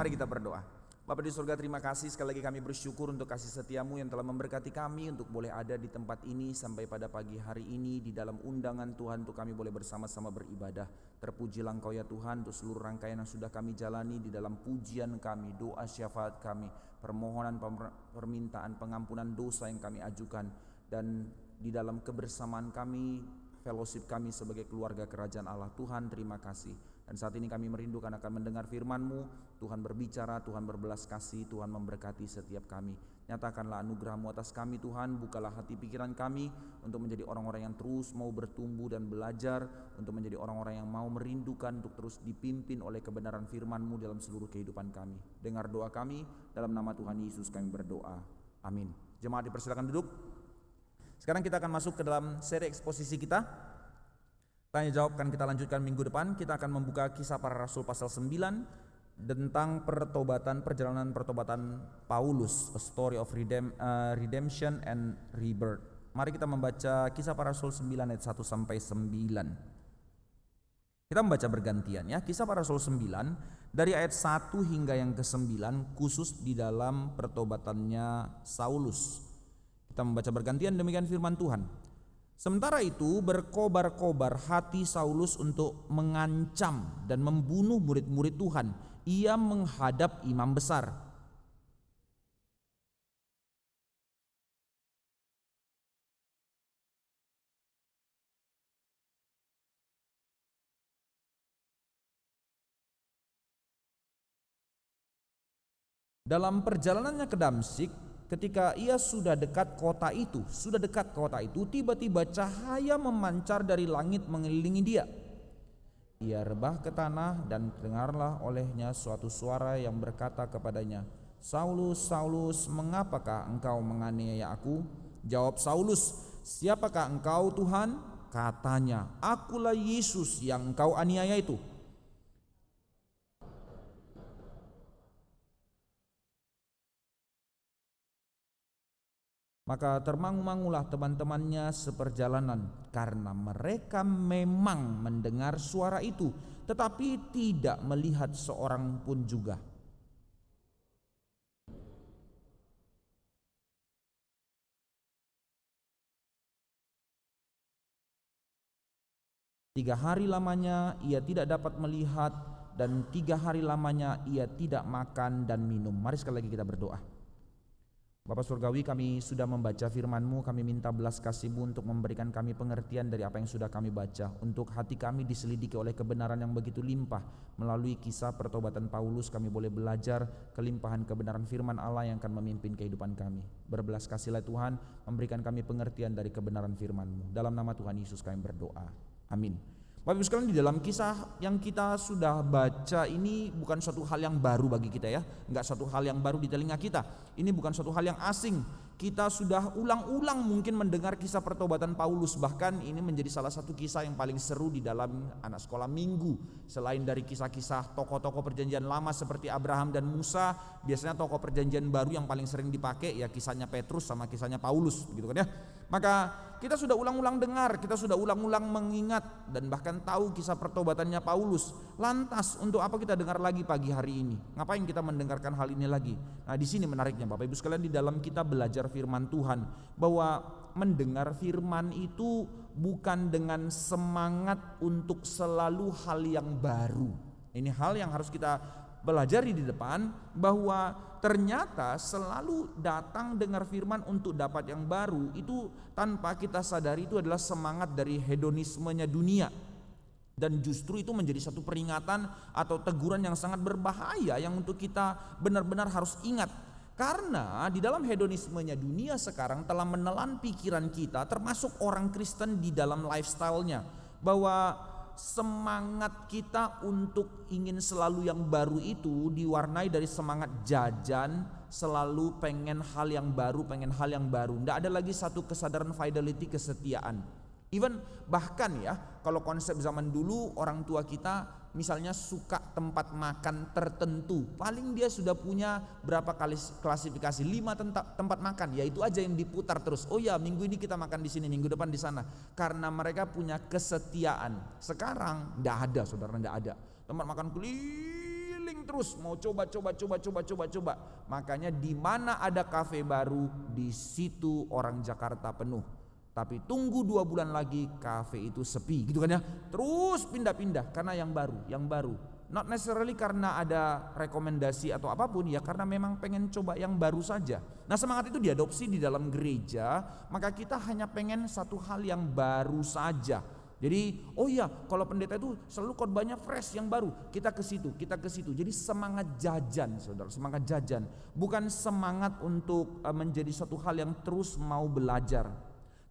Mari kita berdoa. Bapa di surga, terima kasih sekali lagi kami bersyukur untuk kasih setiamu yang telah memberkati kami untuk boleh ada di tempat ini sampai pada pagi hari ini di dalam undangan Tuhan untuk kami boleh bersama-sama beribadah. Terpujilah Engkau ya Tuhan untuk seluruh rangkaian yang sudah kami jalani di dalam pujian kami, doa syafaat kami, permohonan permintaan pengampunan dosa yang kami ajukan, dan di dalam kebersamaan kami, fellowship kami sebagai keluarga kerajaan Allah. Tuhan, terima kasih. Dan saat ini kami merindukan akan mendengar firman-Mu. Tuhan berbicara, Tuhan berbelas kasih, Tuhan memberkati setiap kami. Nyatakanlah anugerah-Mu atas kami Tuhan. Bukalah hati pikiran kami untuk menjadi orang-orang yang terus mau bertumbuh dan belajar, untuk menjadi orang-orang yang mau merindukan untuk terus dipimpin oleh kebenaran firman-Mu dalam seluruh kehidupan kami. Dengar doa kami, dalam nama Tuhan Yesus kami berdoa. Amin. Jemaat dipersilakan duduk. Sekarang kita akan masuk ke dalam seri eksposisi kita. Tanya jawab akan kita lanjutkan minggu depan. Kita akan membuka Kisah Para Rasul pasal 9 tentang perjalanan pertobatan Paulus, a story of redemption and rebirth. Mari kita membaca Kisah Para Rasul 9 ayat 1 sampai 9. Kita membaca bergantian ya. Kisah Para Rasul 9 dari ayat 1 hingga yang ke-9, khusus di dalam pertobatannya Saulus. Kita membaca bergantian, demikian firman Tuhan. Sementara itu berkobar-kobar hati Saulus untuk mengancam dan membunuh murid-murid Tuhan. Ia menghadap imam besar. Dalam perjalanannya ke Damsyik, ketika ia sudah dekat kota itu, tiba-tiba cahaya memancar dari langit mengelilingi dia. Ia rebah ke tanah dan dengarlah olehnya suatu suara yang berkata kepadanya, "Saulus, Saulus, mengapakah engkau menganiaya aku?" Jawab Saulus, "Siapakah engkau Tuhan?" Katanya, "Akulah Yesus yang engkau aniaya itu." Maka termangu-mangulah teman-temannya seperjalanan, karena mereka memang mendengar suara itu, tetapi tidak melihat seorang pun juga. Tiga hari lamanya ia tidak dapat melihat, dan 3 hari lamanya ia tidak makan dan minum. Mari sekali lagi kita berdoa. Bapa Surgawi, kami sudah membaca firman-Mu, kami minta belas kasih-Mu untuk memberikan kami pengertian dari apa yang sudah kami baca, untuk hati kami diselidiki oleh kebenaran yang begitu limpah. Melalui kisah pertobatan Paulus kami boleh belajar kelimpahan kebenaran firman Allah yang akan memimpin kehidupan kami. Berbelas kasihlah Tuhan, memberikan kami pengertian dari kebenaran firman-Mu. Dalam nama Tuhan Yesus kami berdoa, amin. Bapak Ibu sekalian, di dalam kisah yang kita sudah baca ini bukan suatu hal yang baru bagi kita ya, enggak suatu hal yang baru di telinga kita. Ini bukan suatu hal yang asing. Kita sudah ulang-ulang mungkin mendengar kisah pertobatan Paulus. Bahkan ini menjadi salah satu kisah yang paling seru di dalam anak sekolah minggu. Selain dari kisah-kisah tokoh-tokoh perjanjian lama seperti Abraham dan Musa, biasanya tokoh perjanjian baru yang paling sering dipakai ya kisahnya Petrus sama kisahnya Paulus, begitu kan ya. Maka kita sudah ulang-ulang dengar, kita sudah ulang-ulang mengingat dan bahkan tahu kisah pertobatannya Paulus. Lantas untuk apa kita dengar lagi pagi hari ini? Ngapain kita mendengarkan hal ini lagi? Nah, di sini menariknya Bapak Ibu sekalian, di dalam kita belajar firman Tuhan, bahwa mendengar firman itu bukan dengan semangat untuk selalu hal yang baru. Ini hal yang harus kita pelajari di depan, bahwa ternyata selalu datang dengar firman untuk dapat yang baru itu tanpa kita sadari itu adalah semangat dari hedonismenya dunia. Dan justru itu menjadi satu peringatan atau teguran yang sangat berbahaya yang untuk kita benar-benar harus ingat. Karena di dalam hedonismenya dunia sekarang telah menelan pikiran kita, termasuk orang Kristen di dalam lifestyle-nya, bahwa semangat kita untuk ingin selalu yang baru itu diwarnai dari semangat jajan, selalu pengen hal yang baru, Nggak ada lagi satu kesadaran fidelity, kesetiaan. Even bahkan ya, kalau konsep zaman dulu orang tua kita misalnya suka tempat makan tertentu, paling dia sudah punya berapa kali klasifikasi, 5 tempat makan, ya itu aja yang diputar terus. Oh ya, minggu ini kita makan di sini, minggu depan di sana, karena mereka punya kesetiaan. Sekarang enggak ada, saudara, enggak ada. Tempat makan keliling keliling terus, mau coba. Makanya di mana ada kafe baru, di situ orang Jakarta penuh. Tapi tunggu 2 bulan lagi kafe itu sepi, gitu kan ya. Terus pindah-pindah karena yang baru. Not necessarily karena ada rekomendasi atau apapun, ya karena memang pengen coba yang baru saja. Nah, semangat itu diadopsi di dalam gereja, maka kita hanya pengen satu hal yang baru saja. Jadi, oh iya, kalau pendeta itu selalu khotbahnya fresh, yang baru, kita ke situ. Jadi semangat jajan, saudara, semangat jajan, bukan semangat untuk menjadi satu hal yang terus mau belajar.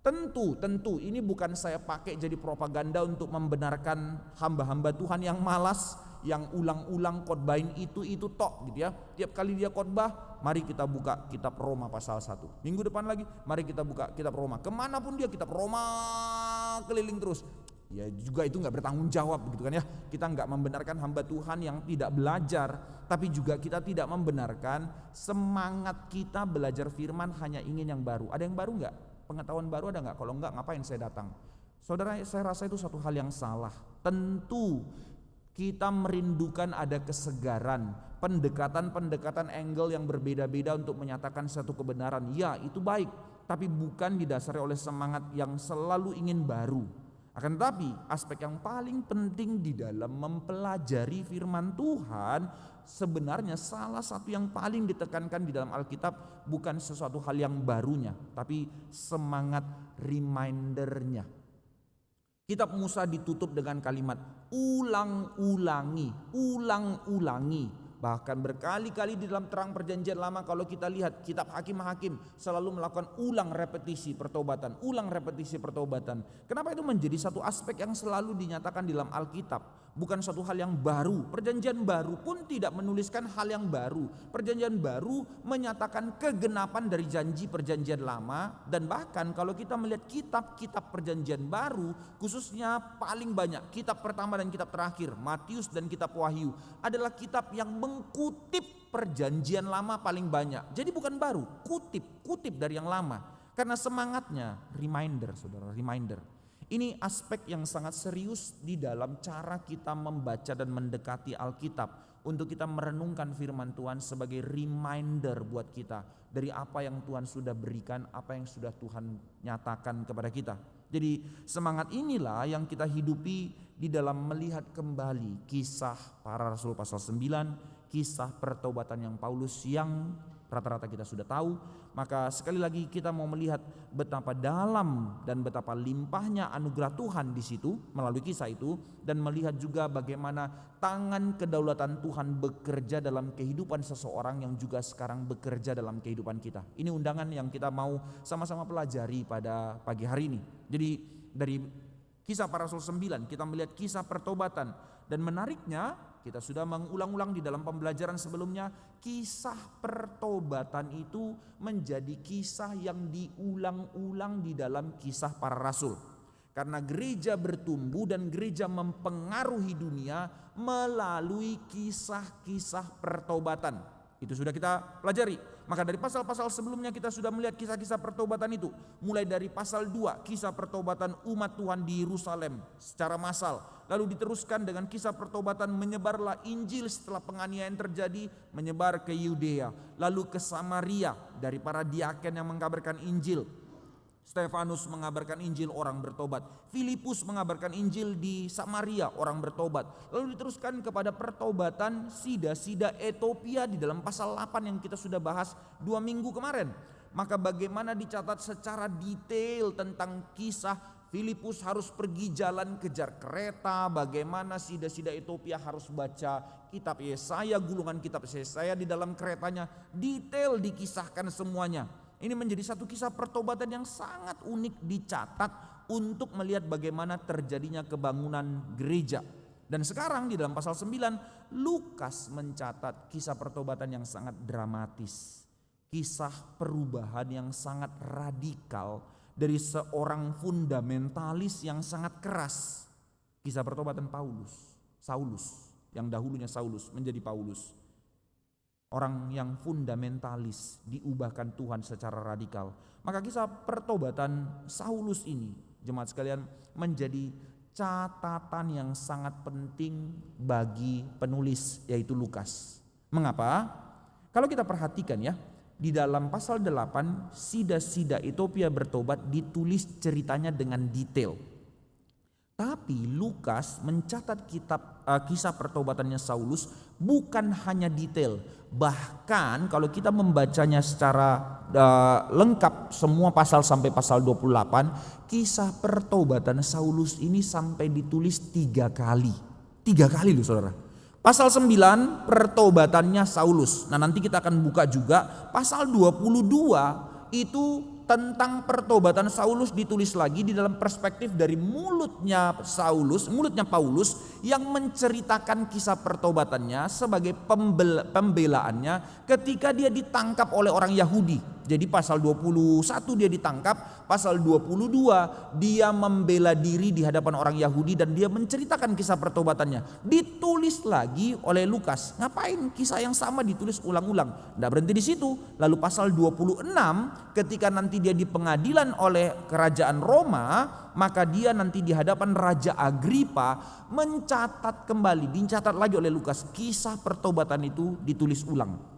Tentu ini bukan saya pakai jadi propaganda untuk membenarkan hamba-hamba Tuhan yang malas, yang ulang-ulang khotbahin itu tok gitu ya. Tiap kali dia khotbah, mari kita buka kitab Roma pasal 1. Minggu depan lagi, mari kita buka kitab Roma. Kemanapun dia kitab Roma keliling terus. Ya juga itu nggak bertanggung jawab gitu kan ya. Kita nggak membenarkan hamba Tuhan yang tidak belajar, tapi juga kita tidak membenarkan semangat kita belajar firman hanya ingin yang baru. Ada yang baru nggak? Pengetahuan baru ada nggak? Kalau nggak, ngapain saya datang? Saudara, saya rasa itu satu hal yang salah. Tentu kita merindukan ada kesegaran, pendekatan angle yang berbeda-beda untuk menyatakan satu kebenaran. Ya, itu baik, tapi bukan didasari oleh semangat yang selalu ingin baru. Akan tetapi aspek yang paling penting di dalam mempelajari firman Tuhan, sebenarnya salah satu yang paling ditekankan di dalam Alkitab bukan sesuatu hal yang barunya, tapi semangat remindernya. Kitab Musa ditutup dengan kalimat ulang-ulangi. Bahkan berkali-kali di dalam terang perjanjian lama, kalau kita lihat kitab Hakim-Hakim selalu melakukan ulang repetisi pertobatan. Kenapa itu menjadi satu aspek yang selalu dinyatakan di dalam Alkitab, bukan suatu hal yang baru. Perjanjian baru pun tidak menuliskan hal yang baru. Perjanjian baru menyatakan kegenapan dari janji perjanjian lama. Dan bahkan kalau kita melihat kitab-kitab perjanjian baru, khususnya paling banyak kitab pertama dan kitab terakhir, Matius dan kitab Wahyu, adalah kitab yang mengutip perjanjian lama paling banyak. Jadi bukan baru, kutip dari yang lama. Karena semangatnya reminder, saudara, reminder. Ini aspek yang sangat serius di dalam cara kita membaca dan mendekati Alkitab, untuk kita merenungkan firman Tuhan sebagai reminder buat kita dari apa yang Tuhan sudah berikan, apa yang sudah Tuhan nyatakan kepada kita. Jadi semangat inilah yang kita hidupi di dalam melihat kembali kisah para rasul pasal 9, kisah pertobatan yang Paulus yang rata-rata kita sudah tahu. Maka sekali lagi kita mau melihat betapa dalam dan betapa limpahnya anugerah Tuhan di situ melalui kisah itu, dan melihat juga bagaimana tangan kedaulatan Tuhan bekerja dalam kehidupan seseorang yang juga sekarang bekerja dalam kehidupan kita. Ini undangan yang kita mau sama-sama pelajari pada pagi hari ini. Jadi dari kisah para rasul 9 kita melihat kisah pertobatan, dan menariknya kita sudah mengulang-ulang di dalam pembelajaran sebelumnya, kisah pertobatan itu menjadi kisah yang diulang-ulang di dalam kisah para rasul. Karena gereja bertumbuh dan gereja mempengaruhi dunia melalui kisah-kisah pertobatan. Itu sudah kita pelajari. Maka dari pasal-pasal sebelumnya kita sudah melihat kisah-kisah pertobatan itu. Mulai dari pasal 2, kisah pertobatan umat Tuhan di Yerusalem secara massal. Lalu diteruskan dengan kisah pertobatan menyebarlah Injil setelah penganiayaan terjadi, menyebar ke Yudea. Lalu ke Samaria dari para diaken yang mengabarkan Injil. Stefanus mengabarkan Injil, orang bertobat. Filipus mengabarkan Injil di Samaria, orang bertobat. Lalu diteruskan kepada pertobatan sida-sida Ethiopia di dalam pasal 8 yang kita sudah bahas 2 minggu kemarin. Maka bagaimana dicatat secara detail tentang kisah Filipus harus pergi jalan kejar kereta, bagaimana sida-sida Ethiopia harus baca kitab Yesaya, gulungan kitab Yesaya di dalam keretanya. Detail dikisahkan semuanya. Ini menjadi satu kisah pertobatan yang sangat unik dicatat untuk melihat bagaimana terjadinya kebangunan gereja. Dan sekarang di dalam pasal 9, Lukas mencatat kisah pertobatan yang sangat dramatis. Kisah perubahan yang sangat radikal dari seorang fundamentalis yang sangat keras. Kisah pertobatan Saulus, yang dahulunya Saulus menjadi Paulus. Orang yang fundamentalis diubahkan Tuhan secara radikal. Maka kisah pertobatan Saulus ini, jemaat sekalian, menjadi catatan yang sangat penting bagi penulis yaitu Lukas. Mengapa? Kalau kita perhatikan ya, di dalam pasal 8 sida-sida Etiopia bertobat ditulis ceritanya dengan detail. Tapi Lukas mencatat kisah pertobatannya Saulus bukan hanya detail. Bahkan kalau kita membacanya secara lengkap semua pasal sampai pasal 28, kisah pertobatan Saulus ini sampai ditulis 3 kali. 3 kali loh saudara. Pasal 9 pertobatannya Saulus. Nah nanti kita akan buka juga pasal 22 itu tentang pertobatan Saulus ditulis lagi di dalam perspektif dari mulutnya Paulus yang menceritakan kisah pertobatannya sebagai pembelaannya ketika dia ditangkap oleh orang Yahudi. Jadi pasal 21 dia ditangkap, pasal 22 dia membela diri di hadapan orang Yahudi dan dia menceritakan kisah pertobatannya. Ditulis lagi oleh Lukas. Ngapain kisah yang sama ditulis ulang-ulang? Tidak berhenti di situ. Lalu pasal 26 ketika nanti dia di pengadilan oleh kerajaan Roma, maka dia nanti di hadapan Raja Agripa mencatat kembali, dicatat lagi oleh Lukas, kisah pertobatan itu ditulis ulang.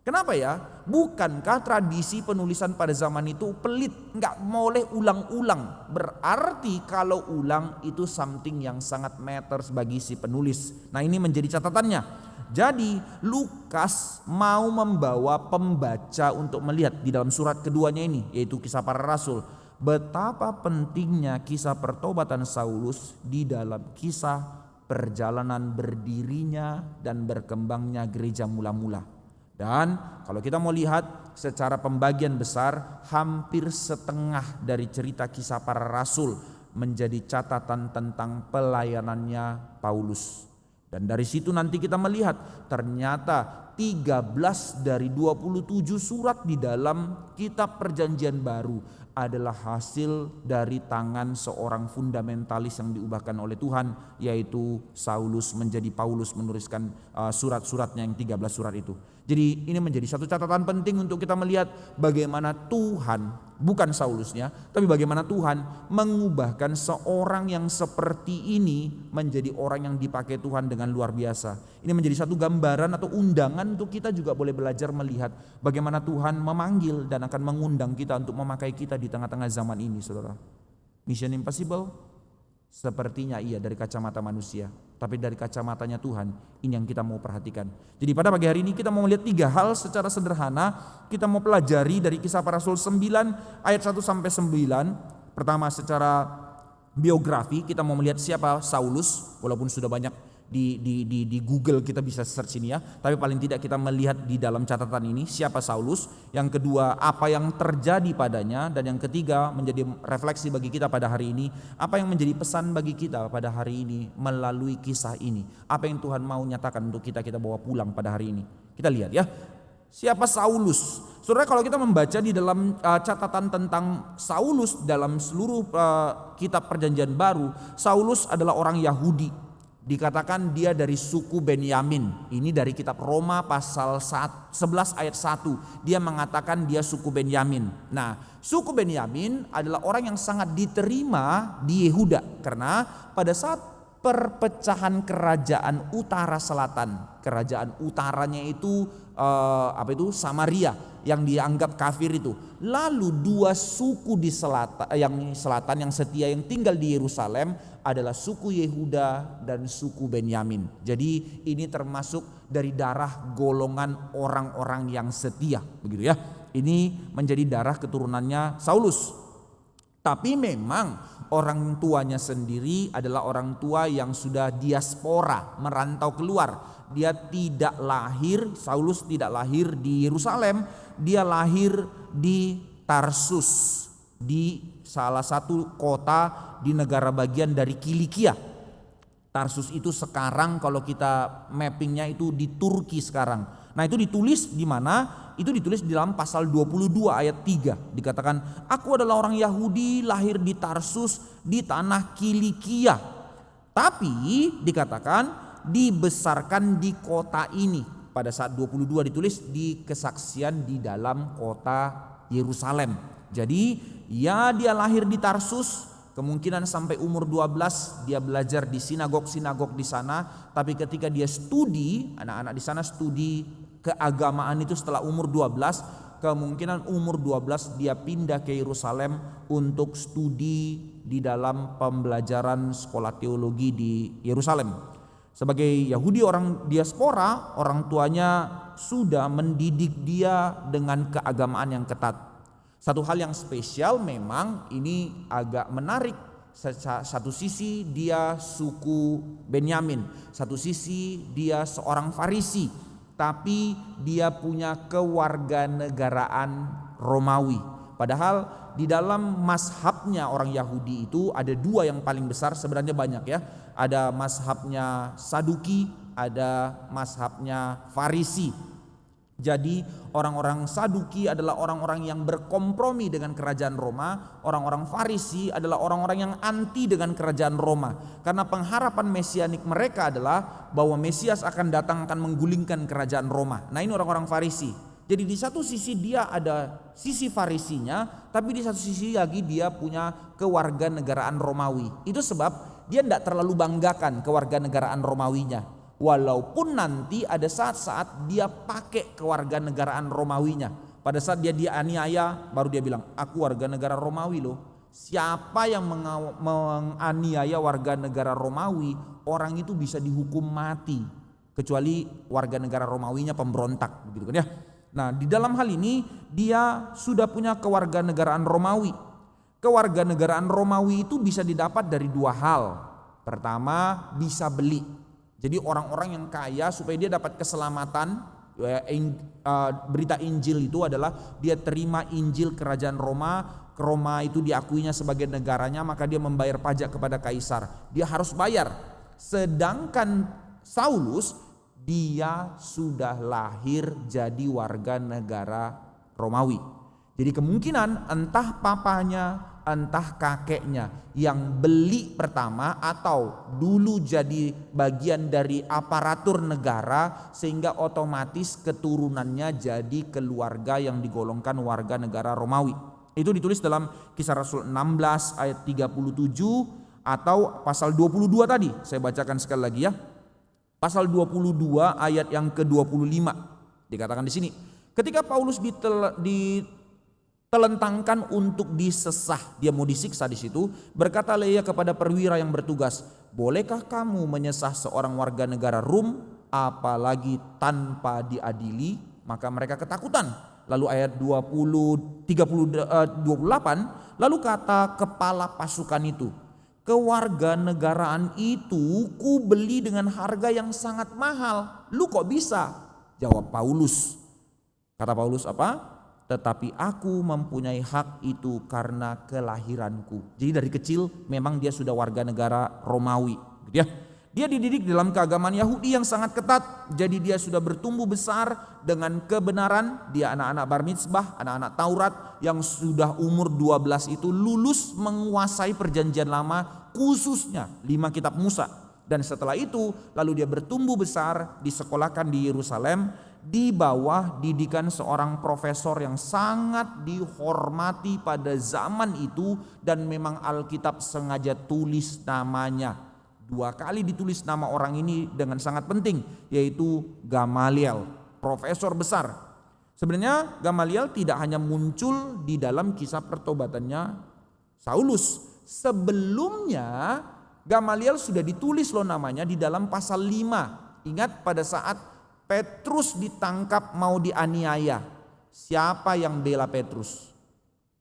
Kenapa ya? Bukankah tradisi penulisan pada zaman itu pelit, nggak boleh ulang-ulang. Berarti kalau ulang itu something yang sangat matters bagi si penulis. Nah ini menjadi catatannya. Jadi Lukas mau membawa pembaca untuk melihat di dalam surat keduanya ini, yaitu Kisah Para Rasul, betapa pentingnya kisah pertobatan Saulus di dalam kisah perjalanan berdirinya dan berkembangnya gereja mula-mula. Dan kalau kita mau lihat secara pembagian besar, hampir setengah dari cerita Kisah Para Rasul menjadi catatan tentang pelayanannya Paulus. Dan dari situ nanti kita melihat ternyata 13 dari 27 surat di dalam kitab Perjanjian Baru adalah hasil dari tangan seorang fundamentalis yang diubahkan oleh Tuhan, yaitu Saulus menjadi Paulus menuliskan surat-suratnya yang 13 surat itu. Jadi ini menjadi satu catatan penting untuk kita melihat bagaimana Tuhan, bukan Saulusnya, tapi bagaimana Tuhan mengubahkan seorang yang seperti ini menjadi orang yang dipakai Tuhan dengan luar biasa. Ini menjadi satu gambaran atau undangan untuk kita juga boleh belajar melihat bagaimana Tuhan memanggil dan akan mengundang kita untuk memakai kita di tengah-tengah zaman ini, saudara. Mission Impossible sepertinya iya dari kacamata manusia, tapi dari kacamatanya Tuhan ini yang kita mau perhatikan. Jadi pada pagi hari ini kita mau melihat 3 hal secara sederhana. Kita mau pelajari dari Kisah Para Rasul 9 ayat 1 sampai 9. Pertama secara biografi kita mau melihat siapa Saulus, walaupun sudah banyak di Google kita bisa search ini ya, tapi paling tidak kita melihat di dalam catatan ini siapa Saulus. Yang kedua apa yang terjadi padanya, dan yang ketiga menjadi refleksi bagi kita pada hari ini, apa yang menjadi pesan bagi kita pada hari ini melalui kisah ini, apa yang Tuhan mau nyatakan untuk kita bawa pulang pada hari ini. Kita lihat ya, siapa Saulus. Saudara, kalau kita membaca di dalam catatan tentang Saulus dalam seluruh kitab Perjanjian Baru, Saulus adalah orang Yahudi. Dikatakan dia dari suku Benyamin. Ini dari kitab Roma pasal 11 ayat 1. Dia mengatakan dia suku Benyamin. Nah, suku Benyamin adalah orang yang sangat diterima di Yehuda. Karena pada saat perpecahan kerajaan utara selatan, kerajaan utaranya itu Samaria yang dianggap kafir itu. Lalu 2 suku di selatan yang setia yang tinggal di Yerusalem adalah suku Yehuda dan suku Benyamin. Jadi ini termasuk dari darah golongan orang-orang yang setia, begitu ya. Ini menjadi darah keturunannya Saulus. Tapi memang orang tuanya sendiri adalah orang tua yang sudah diaspora, merantau keluar. Dia tidak lahir, Saulus tidak lahir di Yerusalem, dia lahir di Tarsus, di salah satu kota di negara bagian dari Kilikia. Tarsus itu sekarang kalau kita mappingnya itu di Turki sekarang. Nah itu ditulis di mana? Itu ditulis di dalam pasal 22 ayat 3. Dikatakan, aku adalah orang Yahudi lahir di Tarsus di tanah Kilikia. Tapi dikatakan dibesarkan di kota ini. Pada saat 22 ditulis di kesaksian di dalam kota Yerusalem. Jadi ya dia lahir di Tarsus, Kemungkinan sampai umur 12 dia belajar di sinagog-sinagog di sana, tapi ketika dia studi, anak-anak di sana studi keagamaan itu setelah umur 12, kemungkinan umur 12 dia pindah ke Yerusalem untuk studi di dalam pembelajaran sekolah teologi di Yerusalem. Sebagai Yahudi orang diaspora, orang tuanya sudah mendidik dia dengan keagamaan yang ketat. Satu hal yang spesial memang ini agak menarik. Satu sisi dia suku Benyamin, satu sisi dia seorang Farisi, tapi dia punya kewarganegaraan Romawi. Padahal di dalam mazhabnya orang Yahudi itu ada dua yang paling besar, sebenarnya banyak ya. Ada mazhabnya Saduki, ada mazhabnya Farisi. Jadi orang-orang Saduki adalah orang-orang yang berkompromi dengan kerajaan Roma, orang-orang Farisi adalah orang-orang yang anti dengan kerajaan Roma. Karena pengharapan mesianik mereka adalah bahwa Mesias akan datang akan menggulingkan kerajaan Roma. Nah, ini orang-orang Farisi. Jadi di satu sisi dia ada sisi Farisinya, tapi di satu sisi lagi dia punya kewarganegaraan Romawi. Itu sebab dia tidak terlalu banggakan kewarganegaraan Romawinya. Walaupun nanti ada saat-saat dia pakai kewarganegaraan Romawinya. Pada saat dia dianiaya baru dia bilang, aku warga negara Romawi loh. Siapa yang menganiaya warga negara Romawi, orang itu bisa dihukum mati. Kecuali warga negara Romawinya pemberontak, begitu kan ya. Nah, di dalam hal ini dia sudah punya kewarganegaraan Romawi. Kewarganegaraan Romawi itu bisa didapat dari dua hal. Pertama, bisa beli. Jadi orang-orang yang kaya supaya dia dapat keselamatan, berita Injil itu adalah dia terima Injil kerajaan Roma. Roma itu diakuinya sebagai negaranya, maka dia membayar pajak kepada kaisar. Dia harus bayar. Sedangkan Saulus dia sudah lahir jadi warga negara Romawi. Jadi kemungkinan entah papanya, entah kakeknya yang beli pertama atau dulu jadi bagian dari aparatur negara sehingga otomatis keturunannya jadi keluarga yang digolongkan warga negara Romawi. Itu ditulis dalam Kisah Rasul 16 ayat 37 atau pasal 22 tadi. Saya bacakan sekali lagi ya. Pasal 22 ayat yang ke-25 dikatakan di sini. Ketika Paulus telentangkan untuk disesah, dia mau disiksa di situ. Berkatalah ia kepada perwira yang bertugas, bolehkah kamu menyesah seorang warga negara Rum, apalagi tanpa diadili? Maka mereka ketakutan. Lalu ayat 28, lalu kata kepala pasukan itu, kewarganegaraan itu ku beli dengan harga yang sangat mahal. Lu kok bisa? Jawab Paulus. Kata Paulus apa? Tetapi aku mempunyai hak itu karena kelahiranku. Jadi dari kecil memang dia sudah warga negara Romawi, gitu ya. Dia dididik dalam keagamaan Yahudi yang sangat ketat. Jadi dia sudah bertumbuh besar dengan kebenaran. Dia anak-anak bar mitzbah, anak-anak Taurat yang sudah umur 12 itu lulus menguasai perjanjian lama, khususnya 5 kitab Musa. Dan setelah itu lalu dia bertumbuh besar, disekolahkan di Yerusalem di bawah didikan seorang profesor yang sangat dihormati pada zaman itu, dan memang Alkitab sengaja tulis namanya. 2 kali ditulis nama orang ini dengan sangat penting, yaitu Gamaliel, profesor besar. Sebenarnya Gamaliel tidak hanya muncul di dalam kisah pertobatannya Saulus. Sebelumnya Gamaliel sudah ditulis loh namanya di dalam pasal 5. Ingat pada saat Petrus ditangkap mau dianiaya, siapa yang bela Petrus?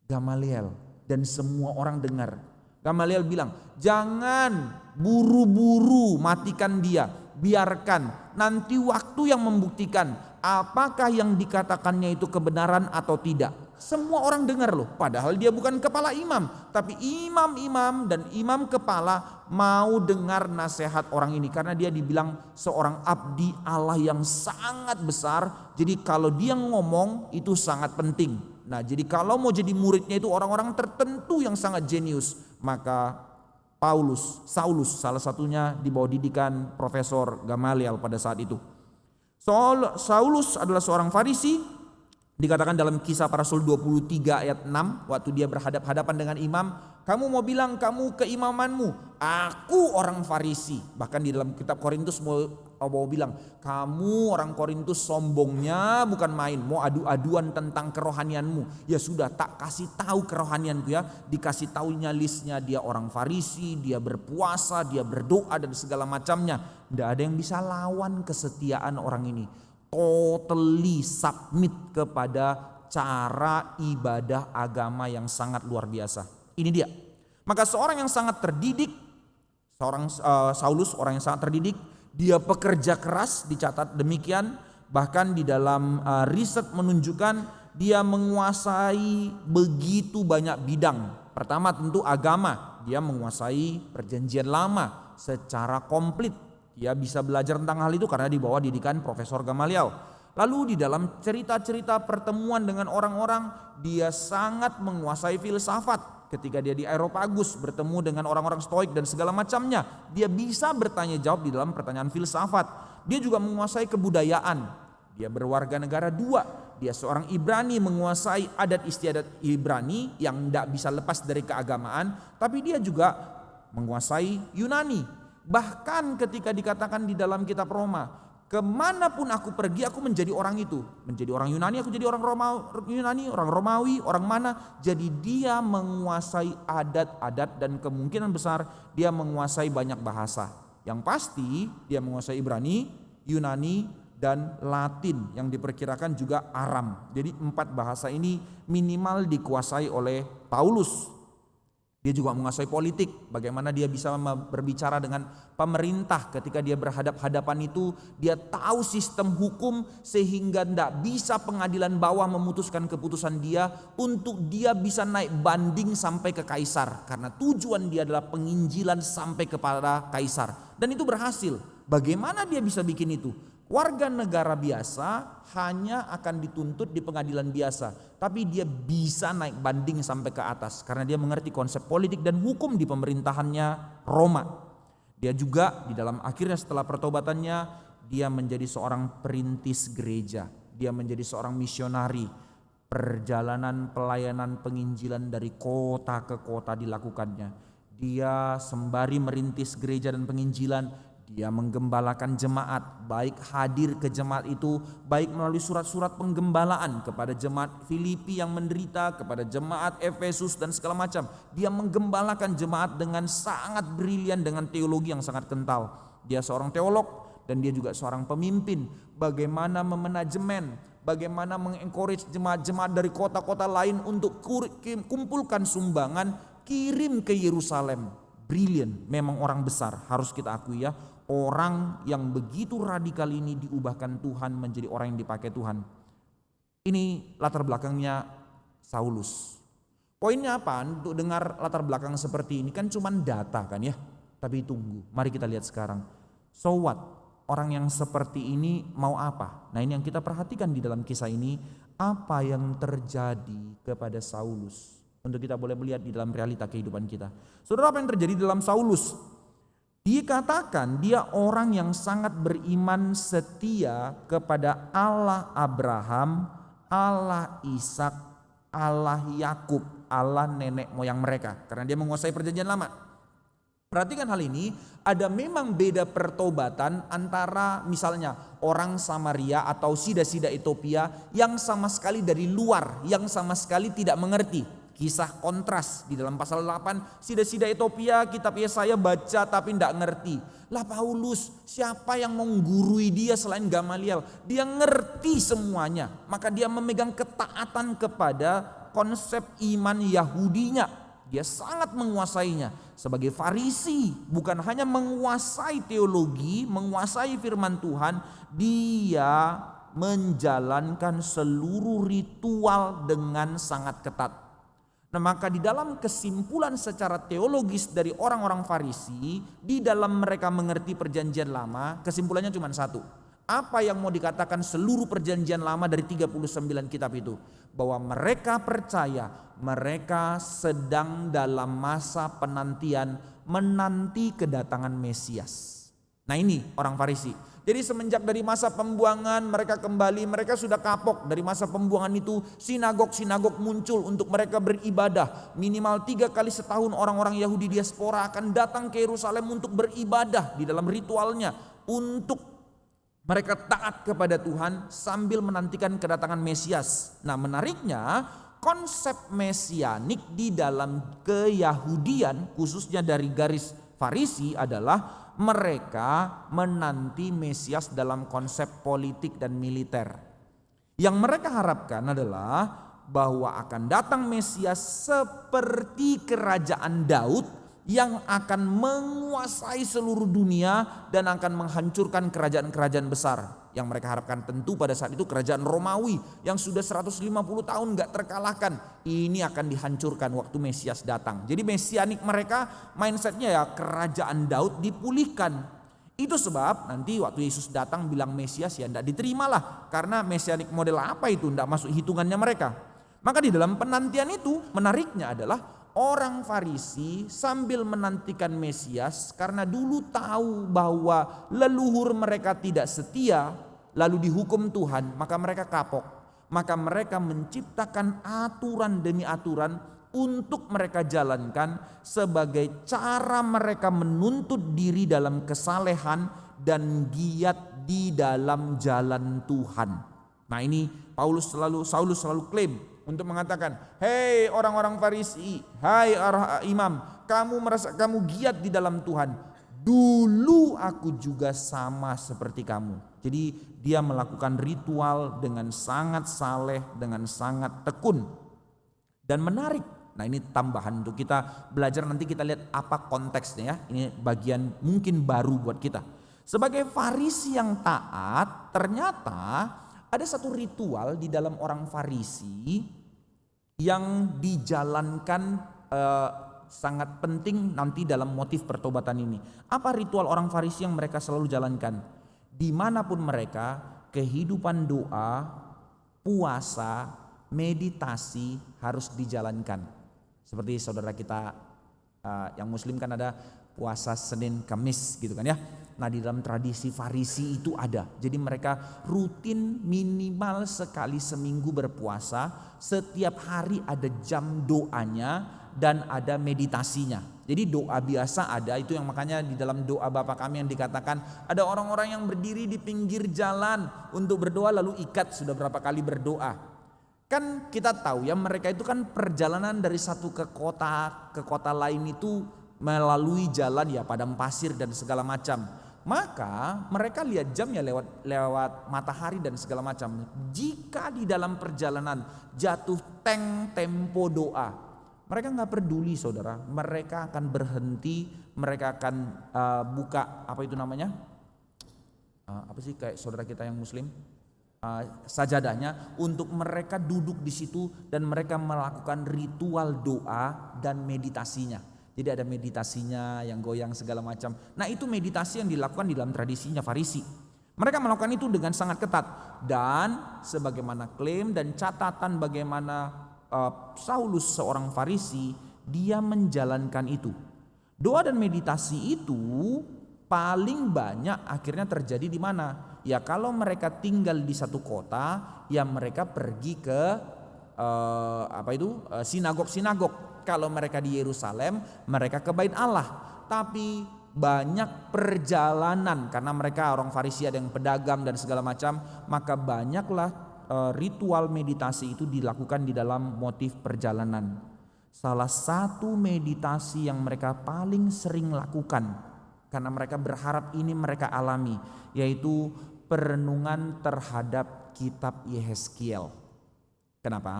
Gamaliel. Dan semua orang dengar. Gamaliel bilang, jangan buru-buru matikan dia, biarkan nanti waktu yang membuktikan apakah yang dikatakannya itu kebenaran atau tidak. Semua orang dengar loh, padahal dia bukan kepala imam, tapi imam-imam dan imam kepala mau dengar nasihat orang ini karena dia dibilang seorang abdi Allah yang sangat besar. Jadi kalau dia ngomong itu sangat penting. Nah, jadi kalau mau jadi muridnya itu orang-orang tertentu yang sangat jenius, maka Saulus salah satunya di bawah didikan Profesor Gamaliel pada saat itu. Saulus adalah seorang Farisi, Dikatakan dalam Kisah Para Rasul 23 ayat 6, waktu dia berhadap-hadapan dengan imam, kamu mau bilang kamu keimamanmu, aku orang Farisi. Bahkan di dalam kitab Korintus mau bilang, kamu orang Korintus sombongnya bukan main, mau adu-aduan tentang kerohanianmu. Ya sudah, tak kasih tahu kerohanianku ya, dikasih tahunya listnya, dia orang Farisi, dia berpuasa, dia berdoa dan segala macamnya. Tidak ada yang bisa lawan kesetiaan orang ini. Totally submit kepada cara ibadah agama yang sangat luar biasa. Ini dia. Maka seorang yang sangat terdidik, seorang Saulus, orang yang sangat terdidik, dia pekerja keras, dicatat demikian. Bahkan di dalam riset menunjukkan dia menguasai begitu banyak bidang. Pertama tentu agama, dia menguasai perjanjian lama secara komplit. Dia bisa belajar tentang hal itu karena di bawah didikan Profesor Gamaliel. Lalu di dalam cerita-cerita pertemuan dengan orang-orang, dia sangat menguasai filsafat. Ketika dia di Areopagus bertemu dengan orang-orang Stoik dan segala macamnya, dia bisa bertanya jawab di dalam pertanyaan filsafat. Dia juga menguasai kebudayaan. Dia berwarga negara 2. Dia seorang Ibrani, menguasai adat istiadat Ibrani yang tidak bisa lepas dari keagamaan. Tapi dia juga menguasai Yunani. Bahkan ketika dikatakan di dalam kitab Roma, kemanapun aku pergi aku menjadi orang itu. Menjadi orang Yunani aku jadi orang Yunani, orang Romawi, orang mana. Jadi dia menguasai adat-adat dan kemungkinan besar dia menguasai banyak bahasa. Yang pasti dia menguasai Ibrani, Yunani, dan Latin yang diperkirakan juga Aram. Jadi 4 bahasa ini minimal dikuasai oleh Paulus. Dia juga menguasai politik, bagaimana dia bisa berbicara dengan pemerintah ketika dia berhadap-hadapan itu. Dia tahu sistem hukum sehingga tidak bisa pengadilan bawah memutuskan keputusan dia untuk dia bisa naik banding sampai ke kaisar. Karena tujuan dia adalah penginjilan sampai kepada kaisar. Dan itu berhasil. Bagaimana dia bisa bikin itu? Warga negara biasa hanya akan dituntut di pengadilan biasa, tapi dia bisa naik banding sampai ke atas karena dia mengerti konsep politik dan hukum di pemerintahannya Roma. Dia juga di dalam akhirnya setelah pertobatannya, dia menjadi seorang perintis gereja, dia menjadi seorang misionari. Perjalanan pelayanan penginjilan dari kota ke kota dilakukannya. Dia sembari merintis gereja dan penginjilan, dia menggembalakan jemaat, baik hadir ke jemaat itu, baik melalui surat-surat penggembalaan kepada jemaat Filipi yang menderita, kepada jemaat Efesus dan segala macam. Dia menggembalakan jemaat dengan sangat brilian, dengan teologi yang sangat kental. Dia seorang teolog dan dia juga seorang pemimpin. Bagaimana memanajemen, bagaimana mengencourage jemaat-jemaat dari kota-kota lain untuk kumpulkan sumbangan, kirim ke Yerusalem. Brilliant, memang orang besar, harus kita akui ya. Orang yang begitu radikal ini diubahkan Tuhan menjadi orang yang dipakai Tuhan. Ini latar belakangnya Saulus. Poinnya apa? Untuk dengar latar belakang seperti ini kan cuma data kan ya. Tapi tunggu, mari kita lihat sekarang. So what? Orang yang seperti ini mau apa? Nah ini yang kita perhatikan di dalam kisah ini. Apa yang terjadi kepada Saulus? Untuk kita boleh melihat di dalam realita kehidupan kita. Saudara, apa yang terjadi dalam Saulus? Dikatakan dia orang yang sangat beriman setia kepada Allah Abraham, Allah Ishak, Allah Yakub, Allah nenek moyang mereka. Karena dia menguasai perjanjian lama. Perhatikan hal ini, ada memang beda pertobatan antara misalnya orang Samaria atau sida-sida Ethiopia yang sama sekali dari luar, yang sama sekali tidak mengerti. Kisah kontras di dalam pasal 8, sida-sida Ethiopia kitab Yesaya baca tapi tidak ngerti. Lah Paulus, siapa yang menggurui dia selain Gamaliel? Dia ngerti semuanya, maka dia memegang ketaatan kepada konsep iman Yahudinya. Dia sangat menguasainya. Sebagai Farisi, bukan hanya menguasai teologi, menguasai firman Tuhan, dia menjalankan seluruh ritual dengan sangat ketat. Nah maka di dalam kesimpulan secara teologis dari orang-orang Farisi, di dalam mereka mengerti perjanjian lama, kesimpulannya cuma satu. Apa yang mau dikatakan seluruh perjanjian lama dari 39 kitab itu? Bahwa mereka percaya mereka sedang dalam masa penantian menanti kedatangan Mesias. Nah ini orang Farisi. Jadi semenjak dari masa pembuangan mereka kembali, mereka sudah kapok. Dari masa pembuangan itu sinagog-sinagog muncul untuk mereka beribadah. Minimal 3 kali setahun orang-orang Yahudi diaspora akan datang ke Yerusalem untuk beribadah di dalam ritualnya. Untuk mereka taat kepada Tuhan sambil menantikan kedatangan Mesias. Nah, menariknya konsep mesianik di dalam keyahudian khususnya dari garis Farisi adalah mereka menanti Mesias dalam konsep politik dan militer. Yang mereka harapkan adalah bahwa akan datang Mesias seperti kerajaan Daud yang akan menguasai seluruh dunia dan akan menghancurkan kerajaan-kerajaan besar. Yang mereka harapkan tentu pada saat itu kerajaan Romawi yang sudah 150 tahun gak terkalahkan. Ini akan dihancurkan waktu Mesias datang. Jadi mesianik mereka mindsetnya ya kerajaan Daud dipulihkan. Itu sebab nanti waktu Yesus datang bilang Mesias ya tidak diterimalah. Karena mesianik model apa itu tidak masuk hitungannya mereka. Maka di dalam penantian itu menariknya adalah orang Farisi sambil menantikan Mesias karena dulu tahu bahwa leluhur mereka tidak setia lalu dihukum Tuhan, maka mereka kapok. Maka mereka menciptakan aturan demi aturan untuk mereka jalankan sebagai cara mereka menuntut diri dalam kesalehan dan giat di dalam jalan Tuhan. Nah, ini Saulus selalu klaim untuk mengatakan, hei orang-orang Farisi, hai imam, kamu merasa kamu giat di dalam Tuhan. Dulu aku juga sama seperti kamu. Jadi dia melakukan ritual dengan sangat saleh, dengan sangat tekun. Dan menarik, nah ini tambahan untuk kita belajar, nanti kita lihat apa konteksnya ya. Ini bagian mungkin baru buat kita. Sebagai Farisi yang taat, ternyata ada satu ritual di dalam orang Farisi yang dijalankan sangat penting nanti dalam motif pertobatan ini. Apa ritual orang Farisi yang mereka selalu jalankan? Dimanapun mereka, kehidupan doa, puasa, meditasi harus dijalankan. Seperti saudara kita yang muslim kan ada puasa Senin Kamis gitu kan ya. Nah, di dalam tradisi Farisi itu ada. Jadi mereka rutin minimal sekali seminggu berpuasa. Setiap hari ada jam doanya dan ada meditasinya. Jadi doa biasa ada, itu yang makanya di dalam doa Bapa kami yang dikatakan ada orang-orang yang berdiri di pinggir jalan untuk berdoa lalu ikat sudah berapa kali berdoa. Kan kita tahu ya mereka itu kan perjalanan dari satu ke kota lain itu melalui jalan ya padang pasir dan segala macam. Maka mereka lihat jamnya lewat matahari dan segala macam. Jika di dalam perjalanan jatuh tempo doa, mereka nggak peduli saudara. Mereka akan berhenti, mereka akan buka apa itu namanya? Apa sih kayak saudara kita yang muslim? Sajadahnya untuk mereka duduk di situ dan mereka melakukan ritual doa dan meditasinya. Jadi ada meditasinya yang goyang segala macam. Nah, itu meditasi yang dilakukan di dalam tradisinya Farisi. Mereka melakukan itu dengan sangat ketat. Dan sebagaimana klaim dan catatan bagaimana Saulus seorang Farisi, dia menjalankan itu. Doa dan meditasi itu paling banyak akhirnya terjadi di mana? Ya kalau mereka tinggal di satu kota, ya mereka pergi ke sinagog-sinagog. Kalau mereka di Yerusalem, mereka ke Bait Allah. Tapi banyak perjalanan karena mereka orang Farisi ada yang pedagang dan segala macam, maka banyaklah ritual meditasi itu dilakukan di dalam motif perjalanan. Salah satu meditasi yang mereka paling sering lakukan karena mereka berharap ini mereka alami, yaitu perenungan terhadap kitab Yehezkiel. Kenapa?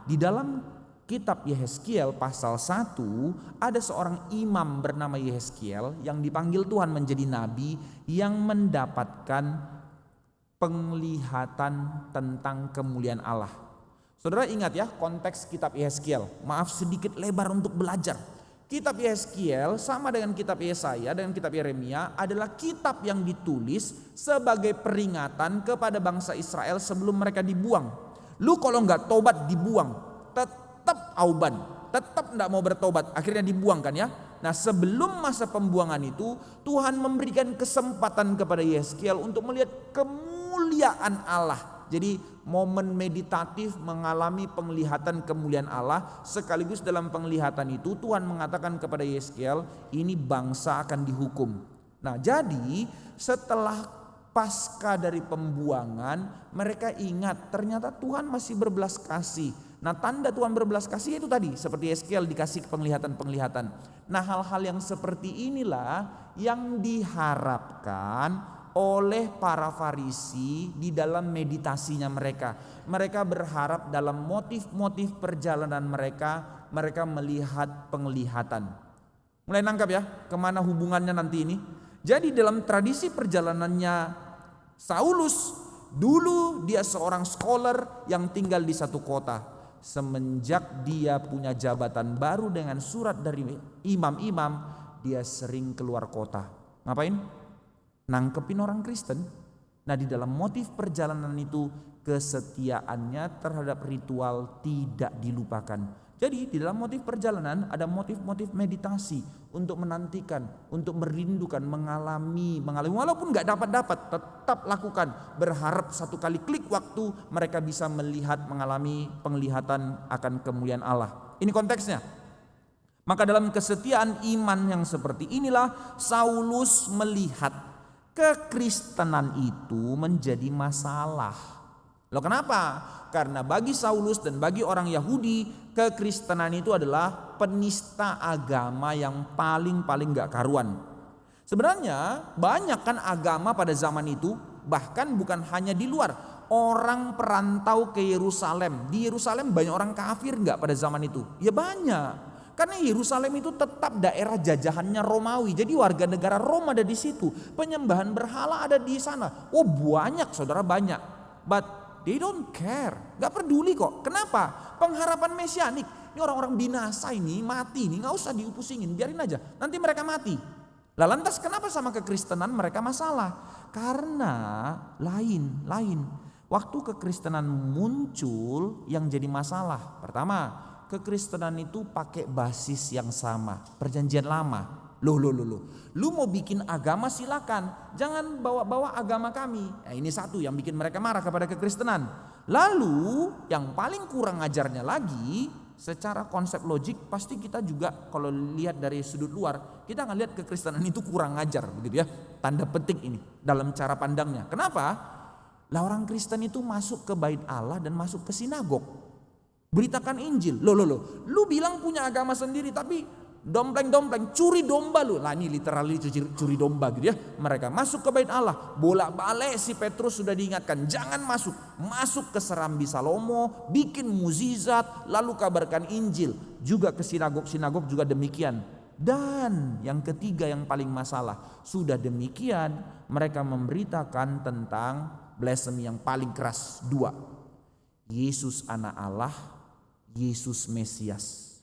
Di dalam kitab Yehezkiel pasal 1 ada seorang imam bernama Yehezkiel yang dipanggil Tuhan menjadi nabi yang mendapatkan penglihatan tentang kemuliaan Allah. Saudara ingat ya konteks kitab Yehezkiel. Maaf sedikit lebar untuk belajar. Kitab Yehezkiel sama dengan kitab Yesaya dan kitab Yeremia adalah kitab yang ditulis sebagai peringatan kepada bangsa Israel sebelum mereka dibuang. Lu kalau nggak tobat dibuang, tetap auban. tetap tidak mau bertobat, akhirnya dibuangkan ya. Nah, sebelum masa pembuangan itu Tuhan memberikan kesempatan kepada Yehezkiel untuk melihat kemuliaan Allah. Jadi momen meditatif mengalami penglihatan kemuliaan Allah, sekaligus dalam penglihatan itu Tuhan mengatakan kepada Yehezkiel, ini bangsa akan dihukum. Nah, jadi setelah pasca dari pembuangan, mereka ingat ternyata Tuhan masih berbelas kasih. Nah, tanda Tuhan berbelas kasih itu tadi, seperti Yehezkiel dikasih penglihatan-penglihatan. Nah, hal-hal yang seperti inilah yang diharapkan oleh para Farisi di dalam meditasinya mereka. Mereka berharap dalam motif-motif perjalanan mereka melihat penglihatan. Mulai nangkap ya, kemana hubungannya nanti ini. Jadi dalam tradisi perjalanannya Saulus, dulu dia seorang scholar yang tinggal di satu kota. Semenjak dia punya jabatan baru dengan surat dari imam-imam, dia sering keluar kota. Ngapain? Nangkepin orang Kristen. Nah, di dalam motif perjalanan itu kesetiaannya terhadap ritual tidak dilupakan. Jadi di dalam motif perjalanan ada motif-motif meditasi untuk menantikan, untuk merindukan, mengalami walaupun nggak dapat tetap lakukan, berharap satu kali klik waktu mereka bisa melihat, mengalami penglihatan akan kemuliaan Allah. Ini konteksnya. Maka dalam kesetiaan iman yang seperti inilah Saulus melihat kekristenan itu menjadi masalah. Loh, kenapa? Karena bagi Saulus dan bagi orang Yahudi, kekristenan itu adalah penista agama yang paling gak karuan. Sebenarnya banyak kan agama pada zaman itu, bahkan bukan hanya di luar. Orang perantau ke Yerusalem, di Yerusalem banyak orang kafir gak pada zaman itu? Ya banyak. Karena Yerusalem itu tetap daerah jajahannya Romawi. Jadi warga negara Roma ada di situ. Penyembahan berhala ada di sana. Oh, banyak saudara, banyak. But they don't care. Gak peduli kok. Kenapa? Pengharapan mesianik. Ini orang-orang binasa ini, mati ini, gak usah diupusingin, biarin aja. Nanti mereka mati. Lah lantas kenapa sama kekristenan mereka masalah? Karena lain. Waktu kekristenan muncul yang jadi masalah. Pertama, kekristenan itu pakai basis yang sama, perjanjian lama. Loh. Lu mau bikin agama silakan, jangan bawa-bawa agama kami. Nah, ini satu yang bikin mereka marah kepada kekristenan. Lalu yang paling kurang ajarnya lagi, secara konsep logik pasti kita juga kalau lihat dari sudut luar, kita akan lihat kekristenan itu kurang ajar, begitu ya. Tanda petik ini dalam cara pandangnya. Kenapa? Lah orang Kristen itu masuk ke bait Allah dan masuk ke sinagog. Beritakan Injil. Loh. Lu bilang punya agama sendiri tapi dompleng, curi domba lu. Lah ini literally curi domba gitu ya. Mereka masuk ke bait Allah. Bolak-balik si Petrus sudah diingatkan. Jangan masuk. Masuk ke Serambi Salomo. Bikin mukjizat. Lalu kabarkan Injil. Juga ke sinagog juga demikian. Dan yang ketiga yang paling masalah. Sudah demikian mereka memberitakan tentang blasphemy yang paling keras. 2. Yesus anak Allah. Yesus Mesias.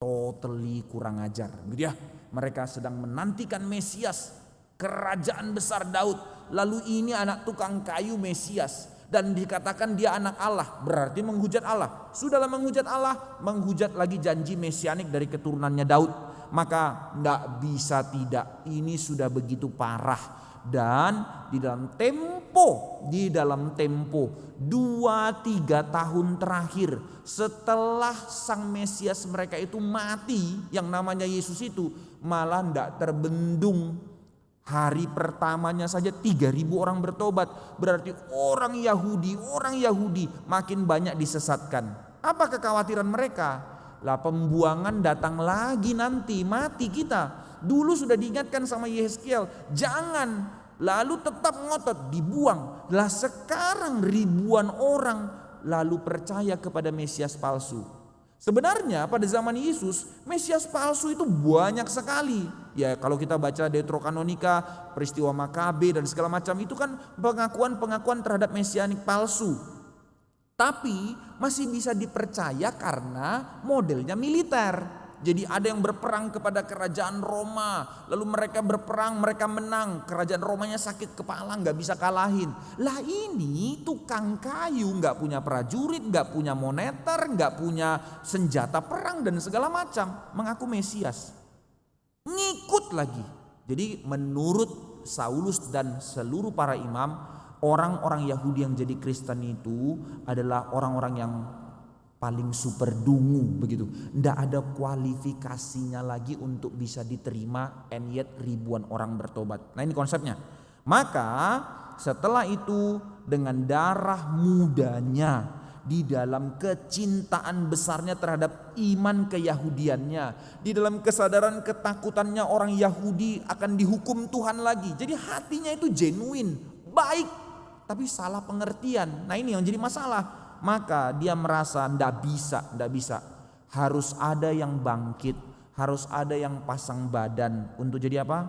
Totally kurang ajar gitu ya. Mereka sedang menantikan Mesias, kerajaan besar Daud. Lalu ini anak tukang kayu Mesias, dan dikatakan dia anak Allah, berarti menghujat Allah. Sudahlah menghujat Allah, menghujat lagi janji mesianik dari keturunannya Daud. Maka enggak bisa tidak, ini sudah begitu parah. Dan di dalam tempo 2-3 tahun terakhir setelah sang Mesias mereka itu mati, yang namanya Yesus itu malah tidak terbendung. Hari pertamanya saja 3.000 orang bertobat. Berarti orang Yahudi makin banyak disesatkan. Apa kekhawatiran mereka? Lah pembuangan datang lagi nanti, mati kita. Dulu sudah diingatkan sama Yehezkiel, jangan, lalu tetap ngotot, dibuang. Lah sekarang ribuan orang lalu percaya kepada Mesias palsu. Sebenarnya pada zaman Yesus, Mesias palsu itu banyak sekali. Ya kalau kita baca Deuterokanonika, peristiwa Makabe dan segala macam itu kan pengakuan-pengakuan terhadap mesianik palsu. Tapi masih bisa dipercaya karena modelnya militer. Jadi ada yang berperang kepada kerajaan Roma, lalu mereka berperang, mereka menang, kerajaan Romanya sakit kepala, nggak bisa kalahin. Lah ini tukang kayu, nggak punya prajurit, nggak punya moneter, nggak punya senjata perang dan segala macam, mengaku Mesias. Ngikut lagi. Jadi menurut Saulus dan seluruh para imam, orang-orang Yahudi yang jadi Kristen itu adalah orang-orang yang paling super dungu begitu. Nggak ada kualifikasinya lagi untuk bisa diterima, and yet ribuan orang bertobat. Nah ini konsepnya. Maka setelah itu dengan darah mudanya, di dalam kecintaan besarnya terhadap iman keyahudiannya, di dalam kesadaran ketakutannya orang Yahudi akan dihukum Tuhan lagi. Jadi hatinya itu genuine, baik, tapi salah pengertian. Nah ini yang jadi masalah. Maka dia merasa ndak bisa. Harus ada yang bangkit, harus ada yang pasang badan untuk jadi apa?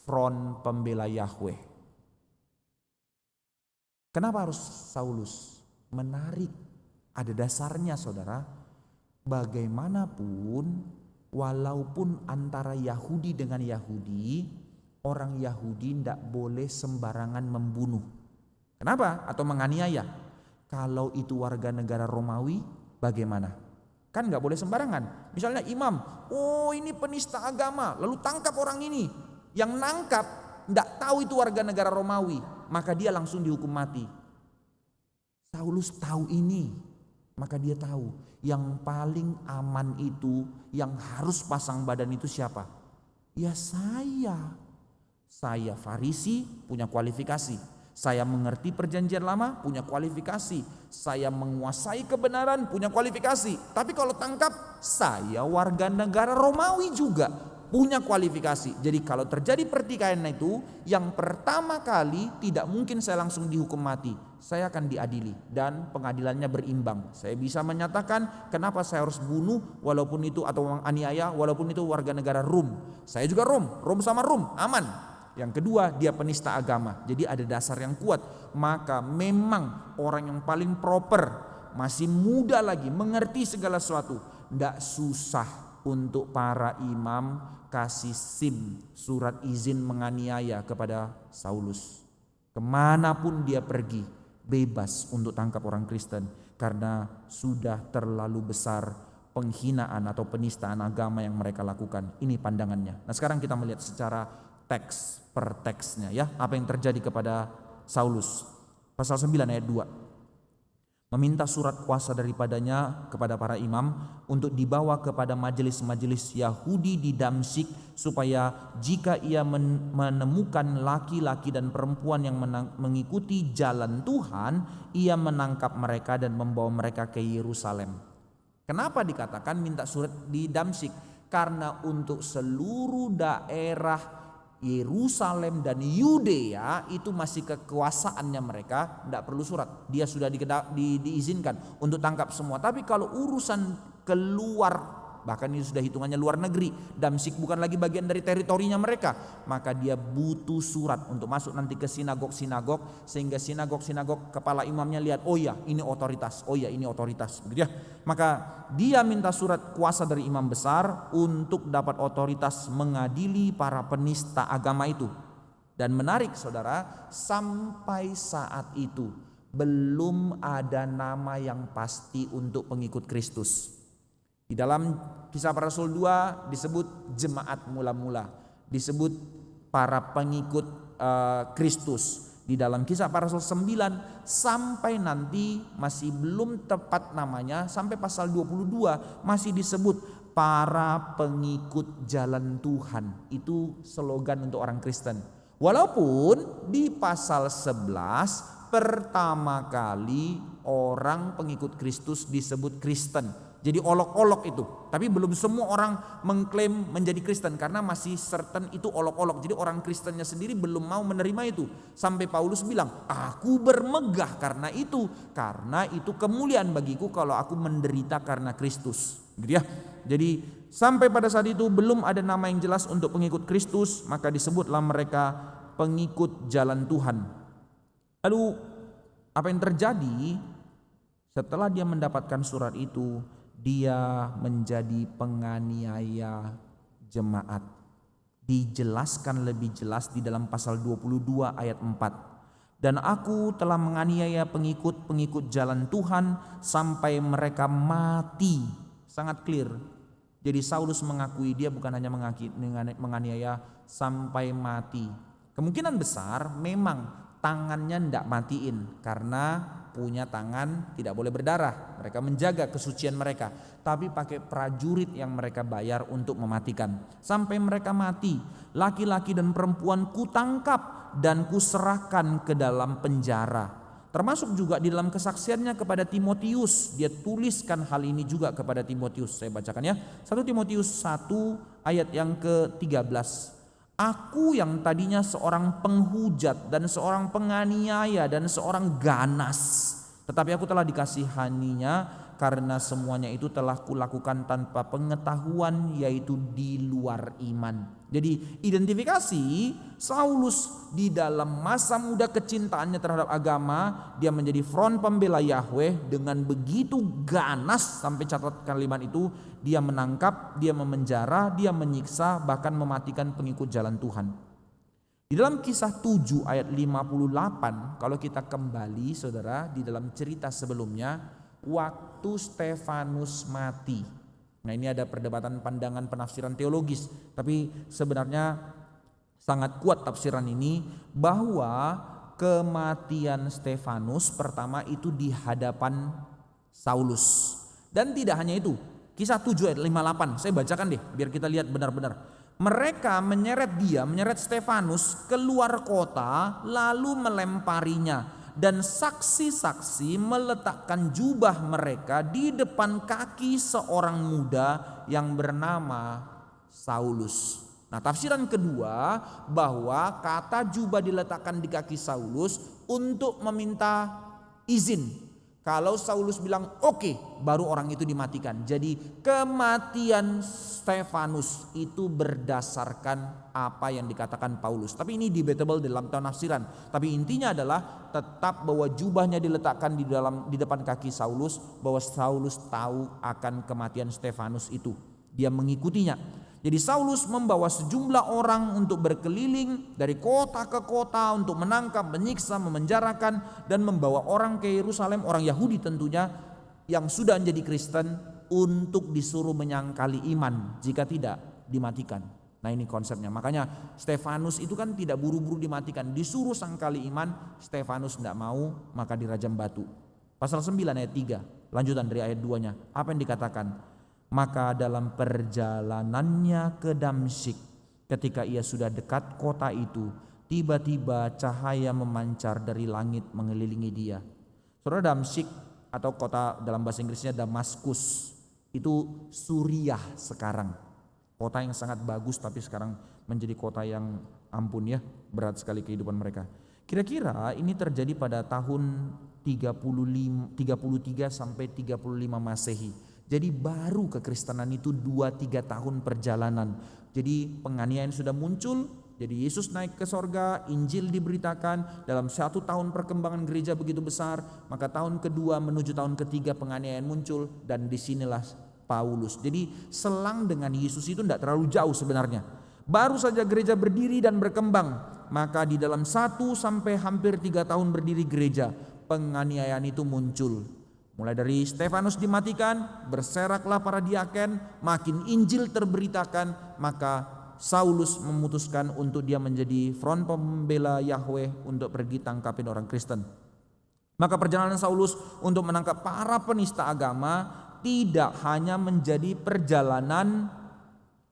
Front pembela Yahweh. Kenapa harus Saulus? Menarik. Ada dasarnya saudara. Bagaimanapun, walaupun antara Yahudi dengan Yahudi, orang Yahudi ndak boleh sembarangan membunuh. Kenapa? Atau menganiaya. Kalau itu warga negara Romawi, bagaimana? Kan nggak boleh sembarangan. Misalnya imam, oh ini penista agama, lalu tangkap orang ini. Yang nangkap nggak tahu itu warga negara Romawi, maka dia langsung dihukum mati. Saulus tahu ini, maka dia tahu yang paling aman itu, yang harus pasang badan itu siapa? Ya saya. Saya Farisi, punya kualifikasi. Saya mengerti perjanjian lama, punya kualifikasi. Saya menguasai kebenaran, punya kualifikasi. Tapi kalau tangkap, saya warga negara Romawi juga, punya kualifikasi. Jadi kalau terjadi pertikaian itu, yang pertama kali tidak mungkin saya langsung dihukum mati. Saya akan diadili dan pengadilannya berimbang. Saya bisa menyatakan kenapa saya harus bunuh walaupun itu, atau aniaya walaupun itu warga negara Rom. Saya juga Rom sama Rom, aman. Yang kedua, dia penista agama. Jadi ada dasar yang kuat. Maka memang orang yang paling proper, masih muda lagi, mengerti segala sesuatu. Tidak susah untuk para imam kasih SIM, surat izin menganiaya kepada Saulus. Kemanapun dia pergi, bebas untuk tangkap orang Kristen. Karena sudah terlalu besar penghinaan atau penistaan agama yang mereka lakukan. Ini pandangannya. Nah sekarang kita melihat secara teks per teksnya ya, apa yang terjadi kepada Saulus. Pasal 9 ayat 2. Meminta surat kuasa daripadanya kepada para imam untuk dibawa kepada majelis-majelis Yahudi di Damsyik, supaya jika ia menemukan laki-laki dan perempuan yang mengikuti jalan Tuhan, ia menangkap mereka dan membawa mereka ke Yerusalem. Kenapa dikatakan minta surat di Damsyik? Karena untuk seluruh daerah Yerusalem dan Yudea itu masih kekuasaannya mereka, tidak perlu surat. Dia sudah diizinkan untuk tangkap semua. Tapi kalau urusan keluar, bahkan ini sudah hitungannya luar negeri, Damsyik bukan lagi bagian dari teritorinya mereka, maka dia butuh surat untuk masuk nanti ke sinagog-sinagog, sehingga sinagog-sinagog kepala imamnya lihat, oh ya ini otoritas, oh ya ini otoritas, gitu ya. Maka dia minta surat kuasa dari imam besar untuk dapat otoritas mengadili para penista agama itu. Dan menarik saudara, sampai saat itu belum ada nama yang pasti untuk pengikut Kristus. Di dalam Kisah Para Rasul 2 disebut jemaat mula-mula, disebut para pengikut Kristus. Di dalam Kisah Para Rasul 9 sampai nanti masih belum tepat namanya, sampai pasal 22 masih disebut para pengikut jalan Tuhan. Itu slogan untuk orang Kristen. Walaupun di pasal 11 pertama kali orang pengikut Kristus disebut Kristen. Jadi olok-olok itu, tapi belum semua orang mengklaim menjadi Kristen karena masih certain itu olok-olok. Jadi orang Kristennya sendiri belum mau menerima itu. Sampai Paulus bilang, aku bermegah karena itu kemuliaan bagiku kalau aku menderita karena Kristus. Gitu ya. Jadi sampai pada saat itu belum ada nama yang jelas untuk pengikut Kristus, maka disebutlah mereka pengikut jalan Tuhan. Lalu apa yang terjadi setelah dia mendapatkan surat itu? dia menjadi penganiaya jemaat. Dijelaskan lebih jelas di dalam pasal 22 ayat 4. Dan aku telah menganiaya pengikut-pengikut jalan Tuhan sampai mereka mati. Sangat clear. Jadi Saulus mengakui dia bukan hanya menganiaya sampai mati. Kemungkinan besar memang tangannya tidak matiin karena punya tangan tidak boleh berdarah. Mereka menjaga kesucian mereka, tapi pakai prajurit yang mereka bayar untuk mematikan. Sampai mereka mati, laki-laki dan perempuan kutangkap dan kuserahkan ke dalam penjara. Termasuk juga di dalam kesaksiannya kepada Timotius. Dia tuliskan hal ini juga kepada Timotius. Saya bacakan ya. 1 Timotius 1 ayat yang ke-13. Aku yang tadinya seorang penghujat dan seorang penganiaya dan seorang ganas, tetapi aku telah dikasihaninya karena semuanya itu telah kulakukan tanpa pengetahuan, yaitu di luar iman. Jadi identifikasi Saulus di dalam masa muda kecintaannya terhadap agama, dia menjadi front pembela Yahweh dengan begitu ganas, sampai catat kalimat itu, dia menangkap, dia memenjara, dia menyiksa, bahkan mematikan pengikut jalan Tuhan. Di dalam Kisah 7 ayat 58, kalau kita kembali saudara di dalam cerita sebelumnya, waktu Stefanus mati. Nah, ini ada perdebatan pandangan penafsiran teologis, tapi sebenarnya sangat kuat tafsiran ini bahwa kematian Stefanus pertama itu di hadapan Saulus. Dan tidak hanya itu, Kisah 7 ayat 58, saya bacakan deh biar kita lihat benar-benar. Mereka menyeret Stefanus keluar kota lalu melemparinya. Dan saksi-saksi meletakkan jubah mereka di depan kaki seorang muda yang bernama Saulus. Nah, tafsiran kedua bahwa kata jubah diletakkan di kaki Saulus untuk meminta izin. Kalau Saulus bilang oke, baru orang itu dimatikan. Jadi kematian Stefanus itu berdasarkan apa yang dikatakan Paulus. Tapi ini debatable dalam penafsiran. Tapi intinya adalah tetap bahwa jubahnya diletakkan di depan kaki Saulus, bahwa Saulus tahu akan kematian Stefanus itu. Dia mengikutinya. Jadi Saulus membawa sejumlah orang untuk berkeliling dari kota ke kota untuk menangkap, menyiksa, memenjarakan, dan membawa orang ke Yerusalem, orang Yahudi tentunya yang sudah menjadi Kristen, untuk disuruh menyangkali iman, jika tidak dimatikan. Nah, ini konsepnya. Makanya Stefanus itu kan tidak buru-buru dimatikan, disuruh sangkali iman. Stefanus tidak mau, maka dirajam batu. Pasal 9 ayat 3, lanjutan dari ayat 2-nya. Apa yang dikatakan? Maka dalam perjalanannya ke Damsyik, ketika ia sudah dekat kota itu, tiba-tiba cahaya memancar dari langit mengelilingi dia. Saudara, Damsyik atau kota dalam bahasa Inggrisnya Damaskus, itu Suriah sekarang. Kota yang sangat bagus tapi sekarang menjadi kota yang ampun ya, berat sekali kehidupan mereka. Kira-kira ini terjadi pada tahun 33 sampai 35 Masehi. Jadi baru kekristenan itu 2-3 tahun perjalanan. Jadi penganiayaan sudah muncul. Jadi Yesus naik ke sorga, Injil diberitakan. Dalam 1 tahun perkembangan gereja begitu besar, maka tahun kedua menuju tahun ketiga penganiayaan muncul. Dan disinilah Paulus. Jadi selang dengan Yesus itu tidak terlalu jauh sebenarnya. Baru saja gereja berdiri dan berkembang, maka di dalam 1 sampai hampir 3 tahun berdiri gereja, penganiayaan itu muncul. Mulai dari Stefanus dimatikan, berseraklah para diaken, makin Injil terberitakan, maka Saulus memutuskan untuk dia menjadi front pembela Yahweh untuk pergi tangkapin orang Kristen. Maka perjalanan Saulus untuk menangkap para penista agama tidak hanya menjadi perjalanan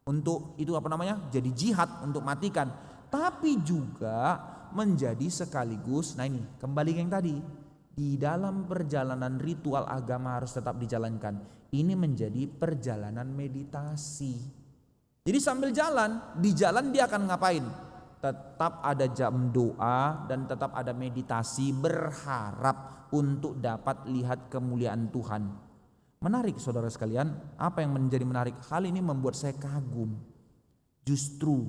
untuk jadi jihad untuk matikan, tapi juga menjadi sekaligus, nah ini kembali yang tadi, di dalam perjalanan ritual agama harus tetap dijalankan. Ini menjadi perjalanan meditasi. Jadi sambil di jalan dia akan ngapain? Tetap ada jam doa dan tetap ada meditasi, berharap untuk dapat lihat kemuliaan Tuhan. Menarik saudara sekalian, apa yang menjadi menarik? Hal ini membuat saya kagum. Justru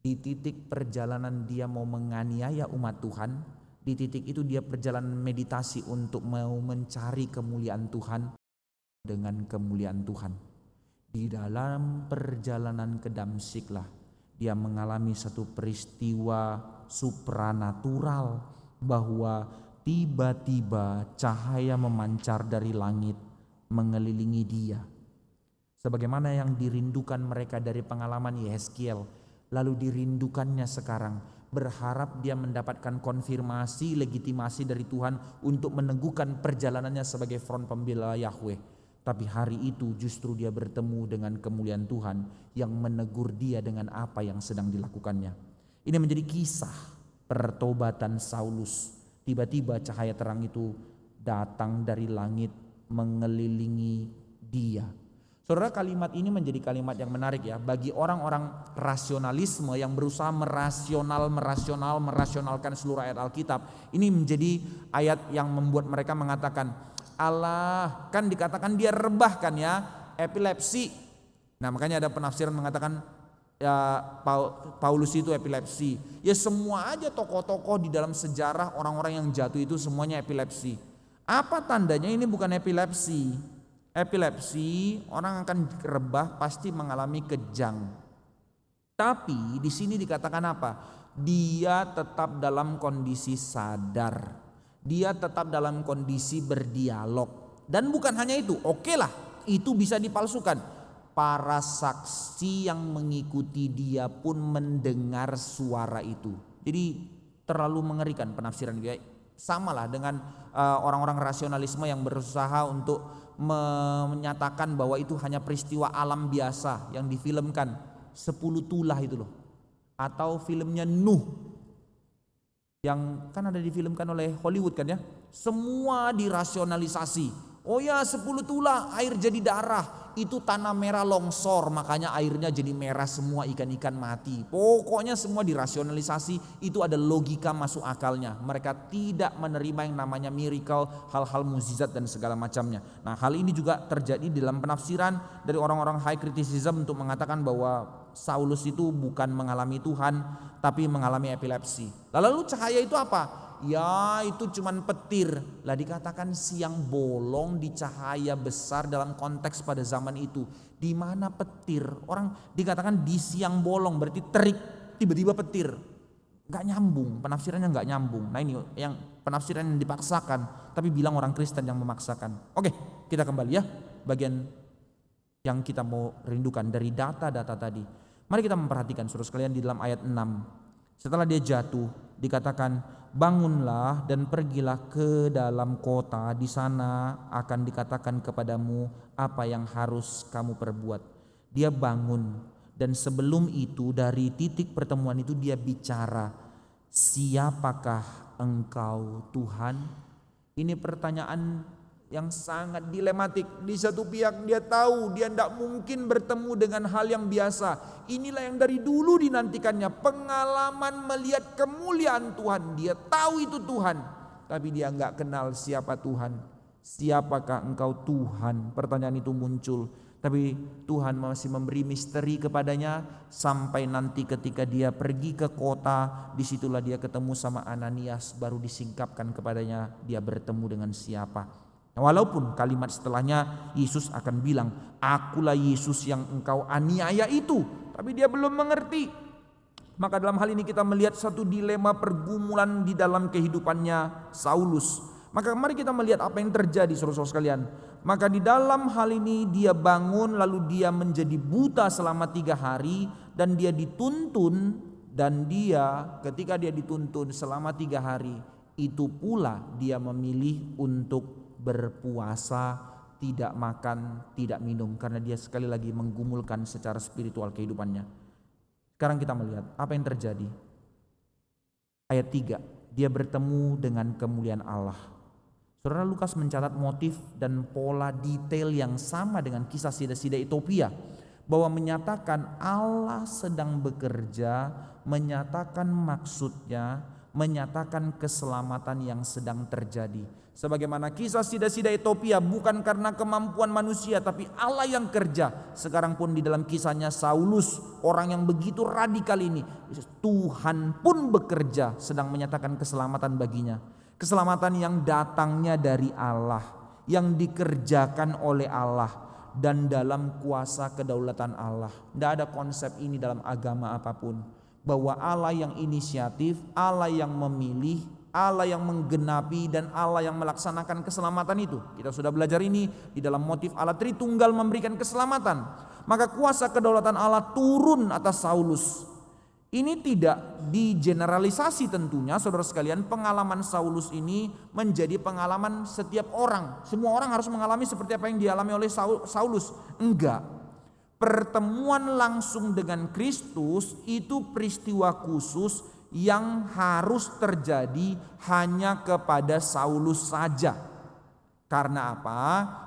di titik perjalanan dia mau menganiaya umat Tuhan, di titik itu dia perjalanan meditasi untuk mau mencari kemuliaan Tuhan. dengan kemuliaan Tuhan. Di dalam perjalanan ke Damsyiklah dia mengalami satu peristiwa supranatural, bahwa tiba-tiba cahaya memancar dari langit mengelilingi dia. Sebagaimana yang dirindukan mereka dari pengalaman Yehezkiel, lalu dirindukannya sekarang, berharap dia mendapatkan konfirmasi, legitimasi dari Tuhan untuk meneguhkan perjalanannya sebagai front pembela Yahweh. Tapi hari itu justru dia bertemu dengan kemuliaan Tuhan yang menegur dia dengan apa yang sedang dilakukannya. Ini menjadi kisah pertobatan Saulus. Tiba-tiba cahaya terang itu datang dari langit mengelilingi dia. Saudara, kalimat ini menjadi kalimat yang menarik ya bagi orang-orang rasionalisme yang berusaha merasionalkan seluruh ayat Alkitab. Ini menjadi ayat yang membuat mereka mengatakan, Allah kan dikatakan dia rebah kan ya, epilepsi. Nah makanya ada penafsiran mengatakan ya Paulus itu epilepsi. Ya semua aja tokoh-tokoh di dalam sejarah orang-orang yang jatuh itu semuanya epilepsi. Apa tandanya ini bukan epilepsi? Epilepsi orang akan rebah pasti mengalami kejang. Tapi di sini dikatakan apa? Dia tetap dalam kondisi sadar. Dia tetap dalam kondisi berdialog. Dan bukan hanya itu, oke lah, itu bisa dipalsukan. Para saksi yang mengikuti dia pun mendengar suara itu. Jadi terlalu mengerikan penafsiran dia. Samalah dengan orang-orang rasionalisme yang berusaha untuk menyatakan bahwa itu hanya peristiwa alam biasa yang difilmkan, 10 tulah itu loh. Atau filmnya Nuh yang kan ada difilmkan oleh Hollywood kan ya, semua dirasionalisasi. Oh ya 10 tulah air jadi darah, itu tanah merah longsor makanya airnya jadi merah semua, ikan-ikan mati. Pokoknya semua dirasionalisasi, itu ada logika masuk akalnya. Mereka tidak menerima yang namanya miracle, hal-hal mukjizat dan segala macamnya. Nah hal ini juga terjadi dalam penafsiran dari orang-orang high criticism untuk mengatakan bahwa Saulus itu bukan mengalami Tuhan tapi mengalami epilepsi. Lalu cahaya itu apa? Ya itu cuman petir. Lah dikatakan siang bolong di cahaya besar dalam konteks pada zaman itu. Di mana petir? Orang dikatakan di siang bolong berarti terik, tiba-tiba petir. Gak nyambung, penafsirannya gak nyambung. Nah ini yang penafsiran yang dipaksakan, tapi bilang orang Kristen yang memaksakan. Oke, kita kembali ya bagian yang kita mau rindukan dari data-data tadi. Mari kita memperhatikan saudara sekalian di dalam ayat 6. Setelah dia jatuh dikatakan, bangunlah dan pergilah ke dalam kota, di sana akan dikatakan kepadamu apa yang harus kamu perbuat. Dia bangun dan sebelum itu dari titik pertemuan itu dia bicara, siapakah engkau Tuhan? Ini pertanyaan yang sangat dilematik. Di satu pihak dia tahu dia tidak mungkin bertemu dengan hal yang biasa. Inilah yang dari dulu dinantikannya, pengalaman melihat kemuliaan Tuhan. Dia tahu itu Tuhan, tapi dia enggak kenal siapa Tuhan. Siapakah engkau Tuhan? Pertanyaan itu muncul, tapi Tuhan masih memberi misteri kepadanya sampai nanti ketika dia pergi ke kota, disitulah dia ketemu sama Ananias, baru disingkapkan kepadanya dia bertemu dengan siapa. Walaupun kalimat setelahnya Yesus akan bilang, akulah Yesus yang engkau aniaya itu. Tapi dia belum mengerti. Maka dalam hal ini kita melihat satu dilema pergumulan di dalam kehidupannya Saulus. Maka mari kita melihat apa yang terjadi saudara-saudara sekalian. Maka di dalam hal ini dia bangun lalu dia menjadi buta selama 3 hari. Dan dia dituntun, dan dia ketika dia dituntun selama 3 hari, itu pula dia memilih untuk berpuasa, tidak makan, tidak minum, karena dia sekali lagi menggumulkan secara spiritual kehidupannya. Sekarang kita melihat apa yang terjadi. Ayat 3, dia bertemu dengan kemuliaan Allah. Saudara, Lukas mencatat motif dan pola detail yang sama dengan kisah sida-sida Ethiopia, bahwa menyatakan Allah sedang bekerja, menyatakan maksudnya, menyatakan keselamatan yang sedang terjadi. Sebagaimana kisah sida-sida Ethiopia bukan karena kemampuan manusia, tapi Allah yang kerja. Sekarang pun di dalam kisahnya Saulus, orang yang begitu radikal ini, Tuhan pun bekerja sedang menyatakan keselamatan baginya. Keselamatan yang datangnya dari Allah, yang dikerjakan oleh Allah dan dalam kuasa kedaulatan Allah. Tidak ada konsep ini dalam agama apapun, bahwa Allah yang inisiatif, Allah yang memilih, Allah yang menggenapi, dan Allah yang melaksanakan keselamatan itu. Kita sudah belajar ini di dalam motif Allah Tritunggal memberikan keselamatan. Maka kuasa kedaulatan Allah turun atas Saulus. Ini tidak digeneralisasi tentunya, saudara sekalian. Pengalaman Saulus ini menjadi pengalaman setiap orang. Semua orang harus mengalami seperti apa yang dialami oleh Saulus. Enggak. Pertemuan langsung dengan Kristus itu peristiwa khusus yang harus terjadi hanya kepada Saulus saja. Karena apa?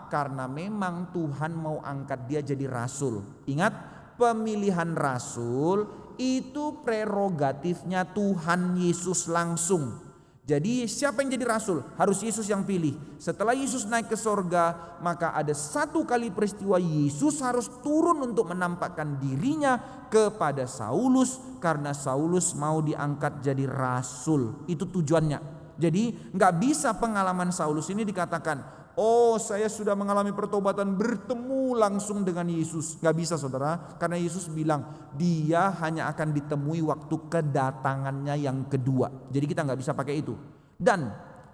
Karena memang Tuhan mau angkat dia jadi rasul. Ingat, pemilihan rasul itu prerogatifnya Tuhan Yesus langsung. Jadi siapa yang jadi rasul? Harus Yesus yang pilih. Setelah Yesus naik ke sorga, maka ada satu kali peristiwa Yesus harus turun untuk menampakkan dirinya kepada Saulus, karena Saulus mau diangkat jadi rasul. Itu tujuannya. Jadi nggak bisa pengalaman Saulus ini dikatakan, oh saya sudah mengalami pertobatan bertemu langsung dengan Yesus. Gak bisa saudara, karena Yesus bilang dia hanya akan ditemui waktu kedatangannya yang kedua. Jadi kita gak bisa pakai itu. Dan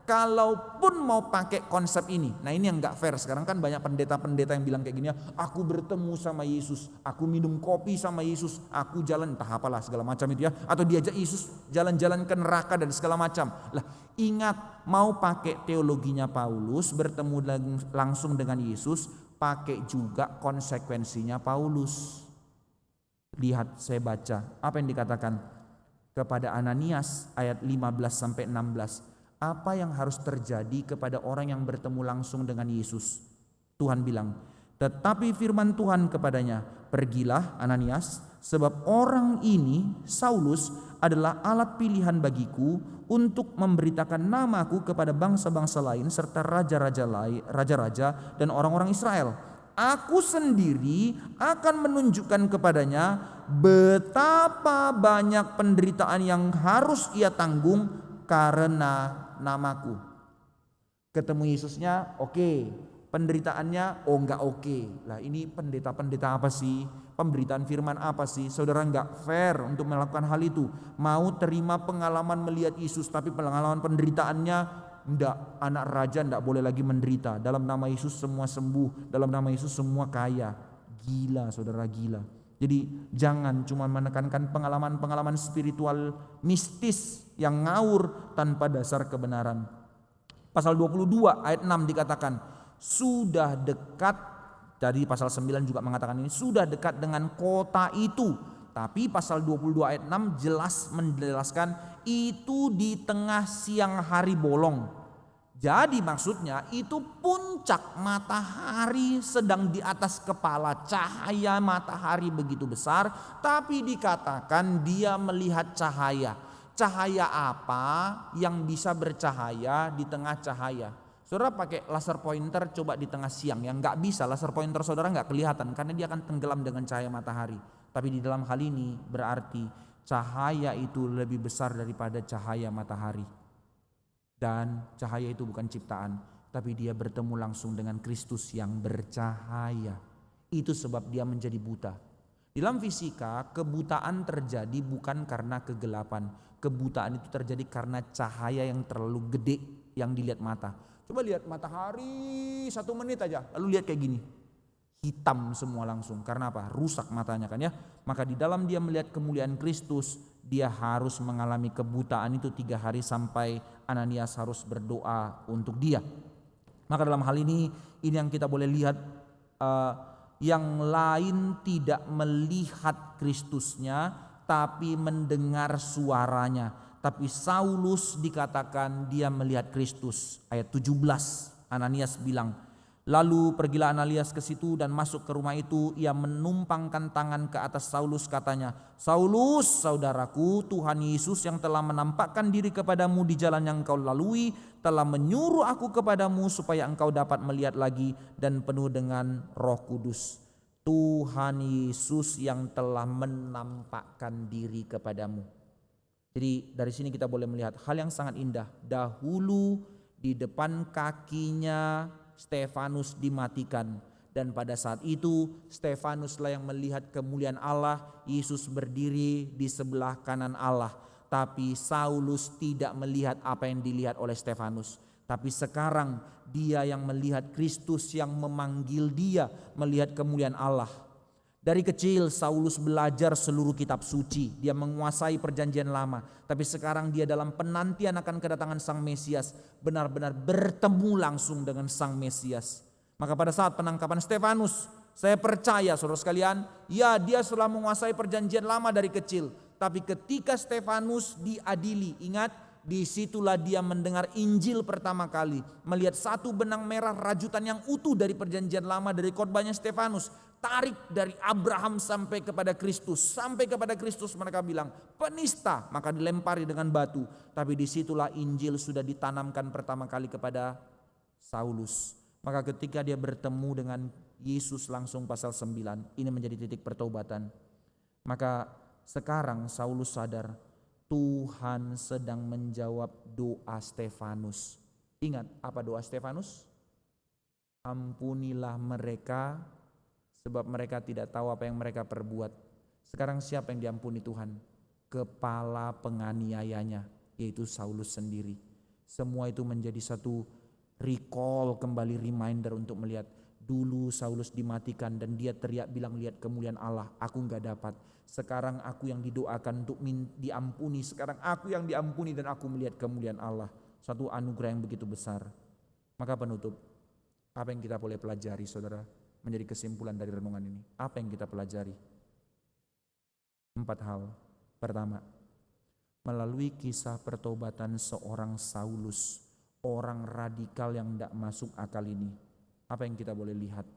kalaupun mau pakai konsep ini, nah ini yang gak fair. Sekarang kan banyak pendeta-pendeta yang bilang kayak gini, aku bertemu sama Yesus, aku minum kopi sama Yesus, aku jalan entah apalah segala macam itu ya, atau diajak Yesus jalan-jalan ke neraka dan segala macam. Lah, ingat, mau pakai teologinya Paulus, bertemu langsung dengan Yesus, pakai juga konsekuensinya Paulus. Lihat, saya baca apa yang dikatakan kepada Ananias ayat 15-16. Apa yang harus terjadi kepada orang yang bertemu langsung dengan Yesus? Tuhan bilang, tetapi firman Tuhan kepadanya, pergilah Ananias, sebab orang ini, Saulus, adalah alat pilihan bagiku untuk memberitakan namaku kepada bangsa-bangsa lain serta raja-raja dan orang-orang Israel. Aku sendiri akan menunjukkan kepadanya betapa banyak penderitaan yang harus ia tanggung karena namaku. Ketemu Yesusnya oke, penderitaannya enggak oke. Lah ini pendeta-pendeta apa sih? Pemberitaan firman apa sih? Saudara, enggak fair untuk melakukan hal itu. Mau terima pengalaman melihat Yesus tapi pengalaman penderitaannya enggak. Anak raja enggak boleh lagi menderita. Dalam nama Yesus semua sembuh, dalam nama Yesus semua kaya. Gila, saudara, gila. Jadi jangan cuma menekankan pengalaman-pengalaman spiritual mistis yang ngawur tanpa dasar kebenaran. Pasal 22 ayat 6 dikatakan, sudah dekat, dari pasal 9 juga mengatakan ini, sudah dekat dengan kota itu. Tapi pasal 22 ayat 6 jelas menjelaskan itu di tengah siang hari bolong. Jadi maksudnya itu puncak matahari sedang di atas kepala, cahaya matahari begitu besar, tapi dikatakan dia melihat cahaya. Cahaya apa yang bisa bercahaya di tengah cahaya? Saudara pakai laser pointer coba di tengah siang, yang nggak bisa, laser pointer saudara nggak kelihatan karena dia akan tenggelam dengan cahaya matahari. Tapi di dalam hal ini berarti cahaya itu lebih besar daripada cahaya matahari. Dan cahaya itu bukan ciptaan, tapi dia bertemu langsung dengan Kristus yang bercahaya. Itu sebab dia menjadi buta. Di dalam fisika, kebutaan terjadi bukan karena kegelapan. Kebutaan itu terjadi karena cahaya yang terlalu gede yang dilihat mata. Coba lihat matahari 1 menit aja, lalu lihat kayak gini. Hitam semua langsung. Karena apa? Rusak matanya kan ya. Maka di dalam dia melihat kemuliaan Kristus, dia harus mengalami kebutaan itu 3 hari sampai Ananias harus berdoa untuk dia. Maka dalam hal ini yang kita boleh lihat, yang lain tidak melihat Kristusnya tapi mendengar suaranya. Tapi Saulus dikatakan dia melihat Kristus. Ayat 17, Ananias bilang, lalu pergilah Ananias ke situ dan masuk ke rumah itu. Ia menumpangkan tangan ke atas Saulus, katanya, Saulus, saudaraku, Tuhan Yesus yang telah menampakkan diri kepadamu di jalan yang kau lalui telah menyuruh aku kepadamu supaya engkau dapat melihat lagi dan penuh dengan Roh Kudus. Tuhan Yesus yang telah menampakkan diri kepadamu. Jadi dari sini kita boleh melihat hal yang sangat indah. Dahulu di depan kakinya Stefanus dimatikan. Dan pada saat itu Stefanuslah yang melihat kemuliaan Allah, Yesus berdiri di sebelah kanan Allah. Tapi Saulus tidak melihat apa yang dilihat oleh Stefanus. Tapi sekarang dia yang melihat Kristus yang memanggil dia melihat kemuliaan Allah. Dari kecil Saulus belajar seluruh kitab suci. Dia menguasai perjanjian lama. Tapi sekarang dia dalam penantian akan kedatangan Sang Mesias. Benar-benar bertemu langsung dengan Sang Mesias. Maka pada saat penangkapan Stefanus, saya percaya saudara sekalian, ya dia telah menguasai perjanjian lama dari kecil. Tapi ketika Stefanus diadili, ingat, disitulah dia mendengar Injil pertama kali. Melihat satu benang merah rajutan yang utuh dari perjanjian lama dari khotbahnya Stefanus. Tarik dari Abraham sampai kepada Kristus. Sampai kepada Kristus mereka bilang penista, maka dilempari dengan batu. Tapi disitulah Injil sudah ditanamkan pertama kali kepada Saulus. Maka ketika dia bertemu dengan Yesus langsung pasal 9, ini menjadi titik pertobatan. Maka sekarang Saulus sadar Tuhan sedang menjawab doa Stefanus. Ingat apa doa Stefanus? Ampunilah mereka sebab mereka tidak tahu apa yang mereka perbuat. Sekarang siapa yang diampuni Tuhan? Kepala penganiayanya, yaitu Saulus sendiri. Semua itu menjadi satu recall kembali, reminder untuk melihat dulu Saulus dimatikan dan dia teriak bilang lihat kemuliaan Allah, aku gak dapat. Sekarang aku yang didoakan untuk diampuni, sekarang aku yang diampuni dan aku melihat kemuliaan Allah. Satu anugerah yang begitu besar. Maka penutup, apa yang kita boleh pelajari saudara, menjadi kesimpulan dari renungan ini? Apa yang kita pelajari? 4 hal. Pertama, melalui kisah pertobatan seorang Saulus, orang radikal yang tidak masuk akal ini, apa yang kita boleh lihat?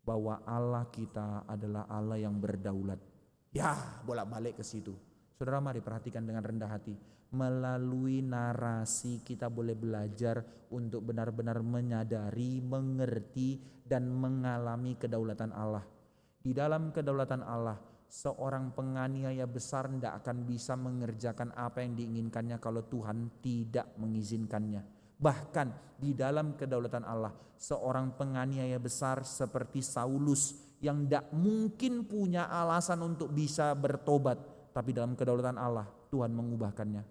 Bahwa Allah kita adalah Allah yang berdaulat. Ya, bolak-balik ke situ. Saudara, mari perhatikan dengan rendah hati. Melalui narasi kita boleh belajar untuk benar-benar menyadari, mengerti, dan mengalami kedaulatan Allah. Di dalam kedaulatan Allah, seorang penganiaya besar tidak akan bisa mengerjakan apa yang diinginkannya kalau Tuhan tidak mengizinkannya. Bahkan di dalam kedaulatan Allah, seorang penganiaya besar seperti Saulus yang tidak mungkin punya alasan untuk bisa bertobat, tapi dalam kedaulatan Allah Tuhan mengubahkannya.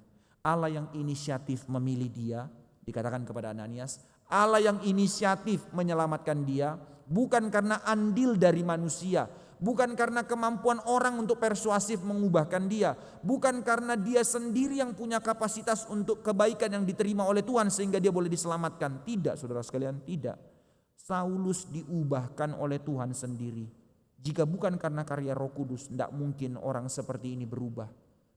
Allah yang inisiatif memilih dia, dikatakan kepada Ananias, Allah yang inisiatif menyelamatkan dia, bukan karena andil dari manusia, bukan karena kemampuan orang untuk persuasif mengubahkan dia, bukan karena dia sendiri yang punya kapasitas untuk kebaikan yang diterima oleh Tuhan sehingga dia boleh diselamatkan. Tidak, saudara sekalian, tidak. Saulus diubahkan oleh Tuhan sendiri. Jika bukan karena karya Roh Kudus, tidak mungkin orang seperti ini berubah.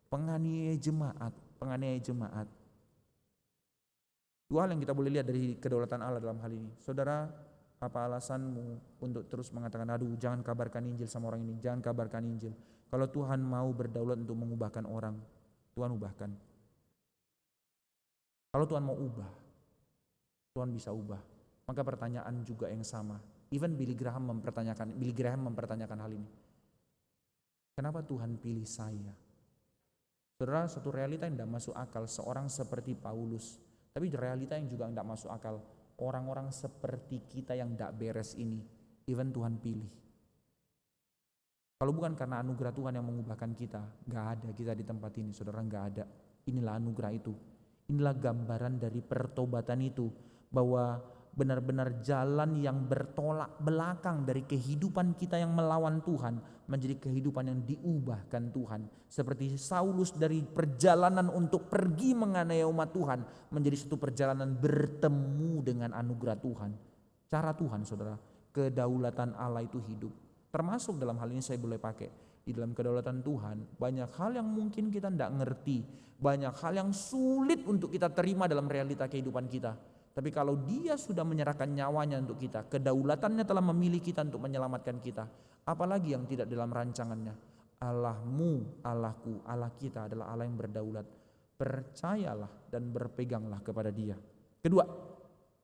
Penganiaya jemaat. Dua hal yang kita boleh lihat dari kedaulatan Allah dalam hal ini. Saudara, apa alasanmu untuk terus mengatakan, aduh jangan kabarkan Injil sama orang ini, jangan kabarkan Injil. Kalau Tuhan mau berdaulat untuk mengubahkan orang, Tuhan ubahkan. Kalau Tuhan mau ubah, Tuhan bisa ubah. Maka pertanyaan juga yang sama. Even Billy Graham mempertanyakan hal ini. Kenapa Tuhan pilih saya? Saudara, satu realita yang tidak masuk akal, seorang seperti Paulus. Tapi realita yang juga tidak masuk akal, orang-orang seperti kita yang tidak beres ini, even Tuhan pilih. Kalau bukan karena anugerah Tuhan yang mengubahkan kita, gak ada kita di tempat ini, saudara, gak ada. Inilah anugerah itu. Inilah gambaran dari pertobatan itu, bahwa benar-benar jalan yang bertolak belakang dari kehidupan kita yang melawan Tuhan menjadi kehidupan yang diubahkan Tuhan. Seperti Saulus dari perjalanan untuk pergi menganiaya umat Tuhan menjadi satu perjalanan bertemu dengan anugerah Tuhan. Cara Tuhan, saudara, kedaulatan Allah itu hidup. Termasuk dalam hal ini saya boleh pakai. Di dalam kedaulatan Tuhan banyak hal yang mungkin kita tidak ngerti, banyak hal yang sulit untuk kita terima dalam realita kehidupan kita. Tapi kalau dia sudah menyerahkan nyawanya untuk kita, kedaulatannya telah memilih kita untuk menyelamatkan kita, apalagi yang tidak dalam rancangannya. Allahmu, Allahku, Allah kita adalah Allah yang berdaulat. Percayalah dan berpeganglah kepada dia. Kedua,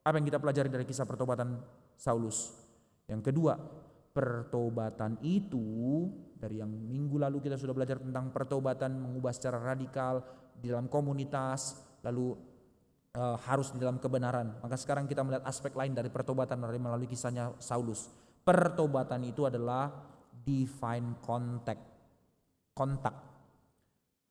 apa yang kita pelajari dari kisah pertobatan Saulus? Yang kedua, pertobatan itu, dari yang minggu lalu kita sudah belajar tentang pertobatan mengubah secara radikal di dalam komunitas, lalu harus di dalam kebenaran. Maka sekarang kita melihat aspek lain dari pertobatan melalui kisahnya Saulus. Pertobatan itu adalah divine kontak,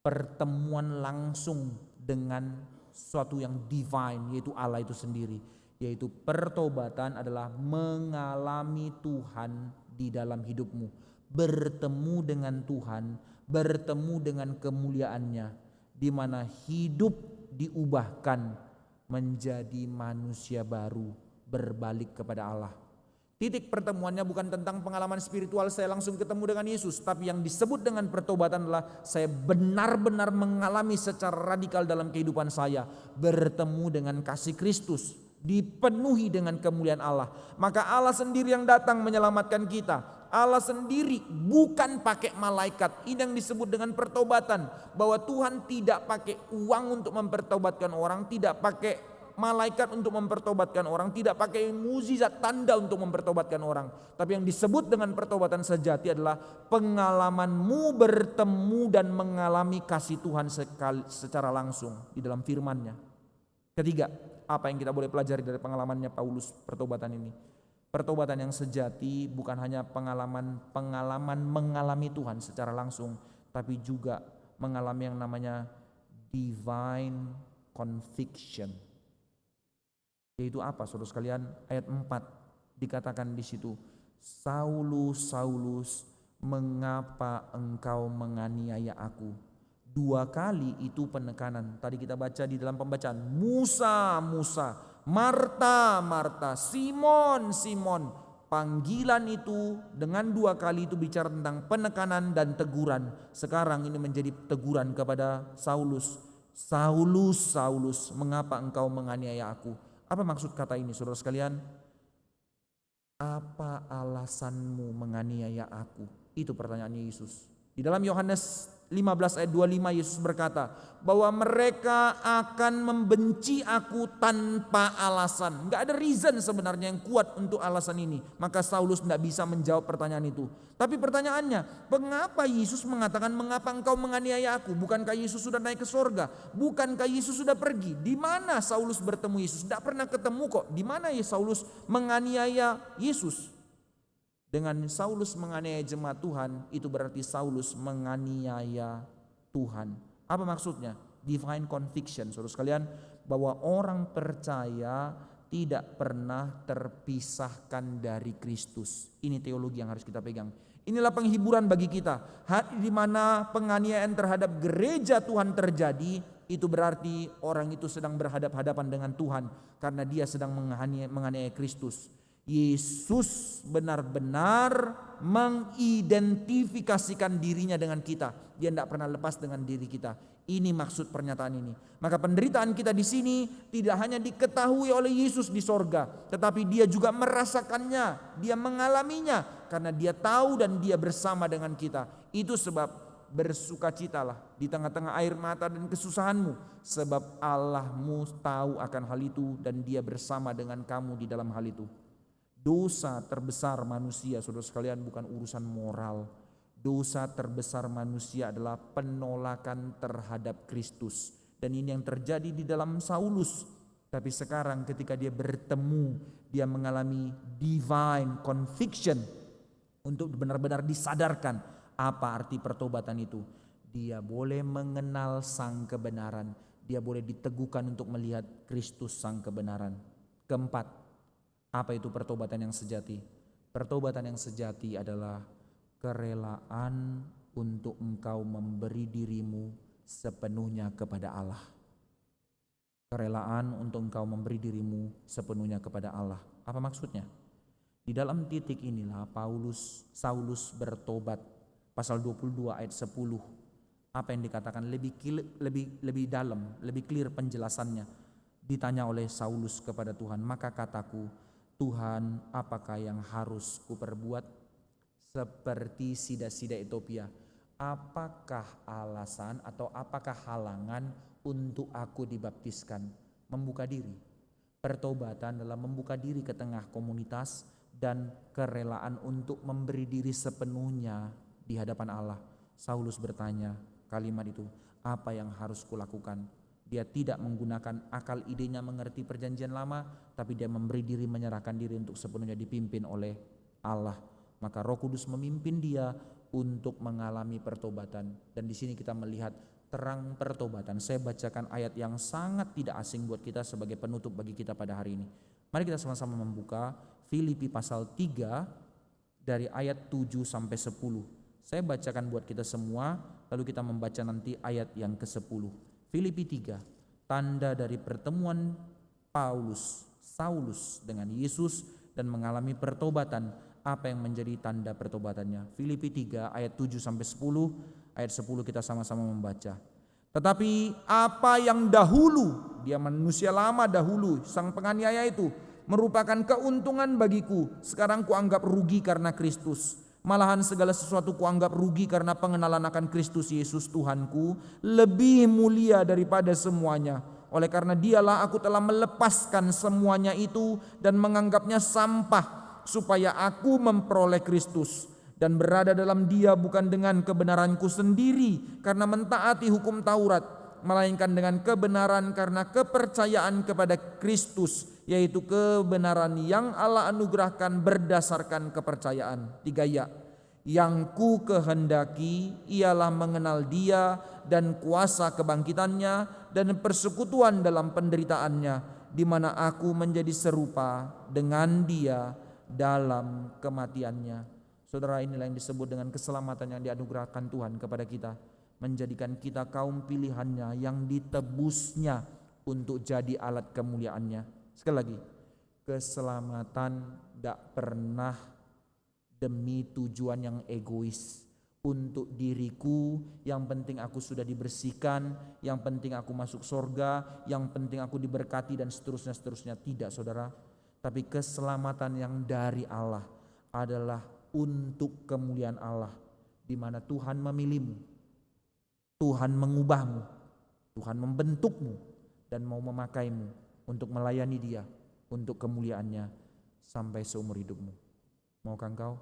pertemuan langsung dengan sesuatu yang divine, yaitu Allah itu sendiri. Yaitu pertobatan adalah mengalami Tuhan di dalam hidupmu, bertemu dengan Tuhan, bertemu dengan kemuliaannya, di mana hidup diubahkan menjadi manusia baru, berbalik kepada Allah. Titik pertemuannya bukan tentang pengalaman spiritual saya langsung ketemu dengan Yesus, tapi yang disebut dengan pertobatan adalah saya benar-benar mengalami secara radikal dalam kehidupan saya, bertemu dengan kasih Kristus, dipenuhi dengan kemuliaan Allah. Maka Allah sendiri yang datang menyelamatkan kita. Allah sendiri bukan pakai malaikat. Ini yang disebut dengan pertobatan, bahwa Tuhan tidak pakai uang untuk mempertobatkan orang, tidak pakai malaikat untuk mempertobatkan orang, tidak pakai mukjizat tanda untuk mempertobatkan orang. Tapi yang disebut dengan pertobatan sejati adalah pengalamanmu bertemu dan mengalami kasih Tuhan secara langsung di dalam firman-Nya. Ketiga, apa yang kita boleh pelajari dari pengalamannya Paulus pertobatan ini? Pertobatan yang sejati bukan hanya pengalaman mengalami Tuhan secara langsung, tapi juga mengalami yang namanya divine conviction. Yaitu apa, saudara sekalian? Ayat 4 dikatakan di situ, Saulus, Saulus, mengapa engkau menganiaya aku? 2 kali itu penekanan. Tadi kita baca di dalam pembacaan, Musa, Musa, Marta, Marta, Simon, Simon. Panggilan itu dengan 2 kali itu bicara tentang penekanan dan teguran. Sekarang ini menjadi teguran kepada Saulus. Saulus, Saulus, mengapa engkau menganiaya aku? Apa maksud kata ini, saudara sekalian? Apa alasanmu menganiaya aku? Itu pertanyaannya Yesus. Di dalam Yohanes 15 ayat 25 Yesus berkata bahwa mereka akan membenci aku tanpa alasan. Enggak ada reason sebenarnya yang kuat untuk alasan ini. Maka Saulus tidak bisa menjawab pertanyaan itu. Tapi pertanyaannya, mengapa Yesus mengatakan mengapa engkau menganiaya aku? Bukankah Yesus sudah naik ke sorga? Bukankah Yesus sudah pergi? Di mana Saulus bertemu Yesus? Tidak pernah ketemu kok. Di mana Saulus menganiaya Yesus? Dengan Saulus menganiaya jemaat Tuhan, itu berarti Saulus menganiaya Tuhan. Apa maksudnya? Divine conviction, saudara sekalian, bahwa orang percaya tidak pernah terpisahkan dari Kristus. Ini teologi yang harus kita pegang. Inilah penghiburan bagi kita. Hari di mana penganiayaan terhadap gereja Tuhan terjadi, itu berarti orang itu sedang berhadap-hadapan dengan Tuhan karena dia sedang menganiaya Kristus. Yesus benar-benar mengidentifikasikan dirinya dengan kita. Dia tidak pernah lepas dengan diri kita. Ini maksud pernyataan ini. Maka penderitaan kita di sini tidak hanya diketahui oleh Yesus di sorga, tetapi dia juga merasakannya, dia mengalaminya karena dia tahu dan dia bersama dengan kita. Itu sebab bersukacitalah di tengah-tengah air mata dan kesusahanmu, sebab Allahmu tahu akan hal itu dan dia bersama dengan kamu di dalam hal itu. Dosa terbesar manusia, saudara sekalian, bukan urusan moral. Dosa terbesar manusia adalah penolakan terhadap Kristus. Dan ini yang terjadi di dalam Saulus. Tapi sekarang ketika dia bertemu, dia mengalami divine conviction untuk benar-benar disadarkan apa arti pertobatan itu. Dia boleh mengenal sang kebenaran. Dia boleh diteguhkan untuk melihat Kristus sang kebenaran. Keempat, apa itu pertobatan yang sejati? Pertobatan yang sejati adalah kerelaan untuk engkau memberi dirimu sepenuhnya kepada Allah. Kerelaan untuk engkau memberi dirimu sepenuhnya kepada Allah. Apa maksudnya? Di dalam titik inilah Saulus bertobat. Pasal 22 ayat 10. Apa yang dikatakan lebih dalam, lebih clear penjelasannya. Ditanya oleh Saulus kepada Tuhan, maka kataku, Tuhan, apakah yang harus kuperbuat? Seperti sida-sida Ethiopia. Apakah alasan atau apakah halangan untuk aku dibaptiskan? Membuka diri. Pertobatan adalah membuka diri ke tengah komunitas dan kerelaan untuk memberi diri sepenuhnya di hadapan Allah. Saulus bertanya kalimat itu, apa yang harus kulakukan? Dia tidak menggunakan akal idenya mengerti perjanjian lama, tapi dia memberi diri, menyerahkan diri untuk sepenuhnya dipimpin oleh Allah. Maka Roh Kudus memimpin dia untuk mengalami pertobatan. Dan di sini kita melihat terang pertobatan. Saya bacakan ayat yang sangat tidak asing buat kita sebagai penutup bagi kita pada hari ini. Mari kita sama-sama membuka Filipi pasal 3 dari ayat 7 sampai 10. Saya bacakan buat kita semua, lalu kita membaca nanti ayat yang ke-10. Filipi 3, tanda dari pertemuan Saulus dengan Yesus dan mengalami pertobatan. Apa yang menjadi tanda pertobatannya? Filipi 3 ayat 7 sampai 10. Ayat 10 kita sama-sama membaca. Tetapi apa yang dahulu, dia manusia lama dahulu, sang penganiaya itu, merupakan keuntungan bagiku, sekarang kuanggap rugi karena Kristus. Malahan segala sesuatu kuanggap rugi karena pengenalan akan Kristus Yesus Tuhanku lebih mulia daripada semuanya. Oleh karena dialah aku telah melepaskan semuanya itu dan menganggapnya sampah, supaya aku memperoleh Kristus dan berada dalam Dia bukan dengan kebenaranku sendiri karena mentaati hukum Taurat, melainkan dengan kebenaran karena kepercayaan kepada Kristus, yaitu kebenaran yang Allah anugerahkan berdasarkan kepercayaan. 3 ya. Yang ku kehendaki ialah mengenal Dia dan kuasa kebangkitannya dan persekutuan dalam penderitaannya, di mana aku menjadi serupa dengan Dia dalam kematiannya. Saudara, inilah yang disebut dengan keselamatan yang dianugerahkan Tuhan kepada kita, menjadikan kita kaum pilihannya yang ditebusnya untuk jadi alat kemuliaannya. Sekali lagi, keselamatan tidak pernah demi tujuan yang egois, untuk diriku, yang penting aku sudah dibersihkan, yang penting aku masuk surga, yang penting aku diberkati dan seterusnya. Tidak, saudara. Tapi keselamatan yang dari Allah adalah untuk kemuliaan Allah, di mana Tuhan memilihmu, Tuhan mengubahmu, Tuhan membentukmu dan mau memakaimu untuk melayani Dia, untuk kemuliaannya sampai seumur hidupmu. Maukah engkau?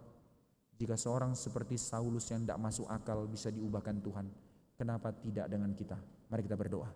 Jika seorang seperti Saulus yang tidak masuk akal bisa diubahkan Tuhan, kenapa tidak dengan kita? Mari kita berdoa.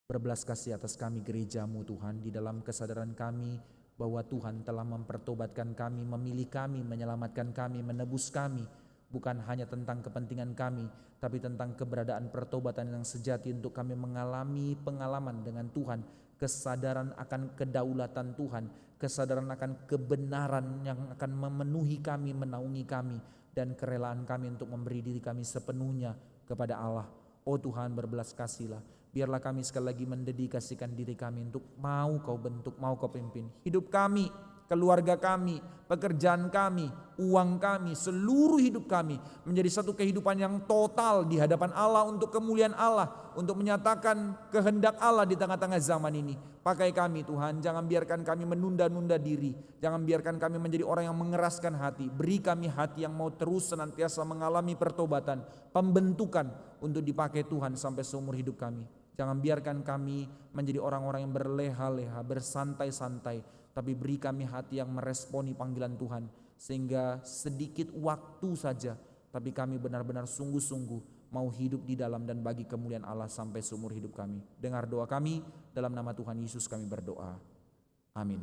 Berbelas kasih atas kami gerejamu Tuhan, di dalam kesadaran kami bahwa Tuhan telah mempertobatkan kami, memilih kami, menyelamatkan kami, menebus kami. Bukan hanya tentang kepentingan kami, tapi tentang keberadaan pertobatan yang sejati untuk kami mengalami pengalaman dengan Tuhan, kesadaran akan kedaulatan Tuhan, kesadaran akan kebenaran yang akan memenuhi kami, menaungi kami, dan kerelaan kami untuk memberi diri kami sepenuhnya kepada Allah. Oh Tuhan, berbelas kasihlah. Biarlah kami sekali lagi mendedikasikan diri kami untuk mau Kau bentuk, mau Kau pimpin hidup kami, keluarga kami, pekerjaan kami, uang kami, seluruh hidup kami menjadi satu kehidupan yang total di hadapan Allah untuk kemuliaan Allah, untuk menyatakan kehendak Allah di tengah-tengah zaman ini. Pakai kami Tuhan, jangan biarkan kami menunda-nunda diri, jangan biarkan kami menjadi orang yang mengeraskan hati. Beri kami hati yang mau terus senantiasa mengalami pertobatan, pembentukan untuk dipakai Tuhan sampai seumur hidup kami. Jangan biarkan kami menjadi orang-orang yang berleha-leha, bersantai-santai, tapi beri kami hati yang meresponi panggilan Tuhan, sehingga sedikit waktu saja, tapi kami benar-benar sungguh-sungguh mau hidup di dalam dan bagi kemuliaan Allah sampai seumur hidup kami. Dengar doa kami, dalam nama Tuhan Yesus kami berdoa. Amin.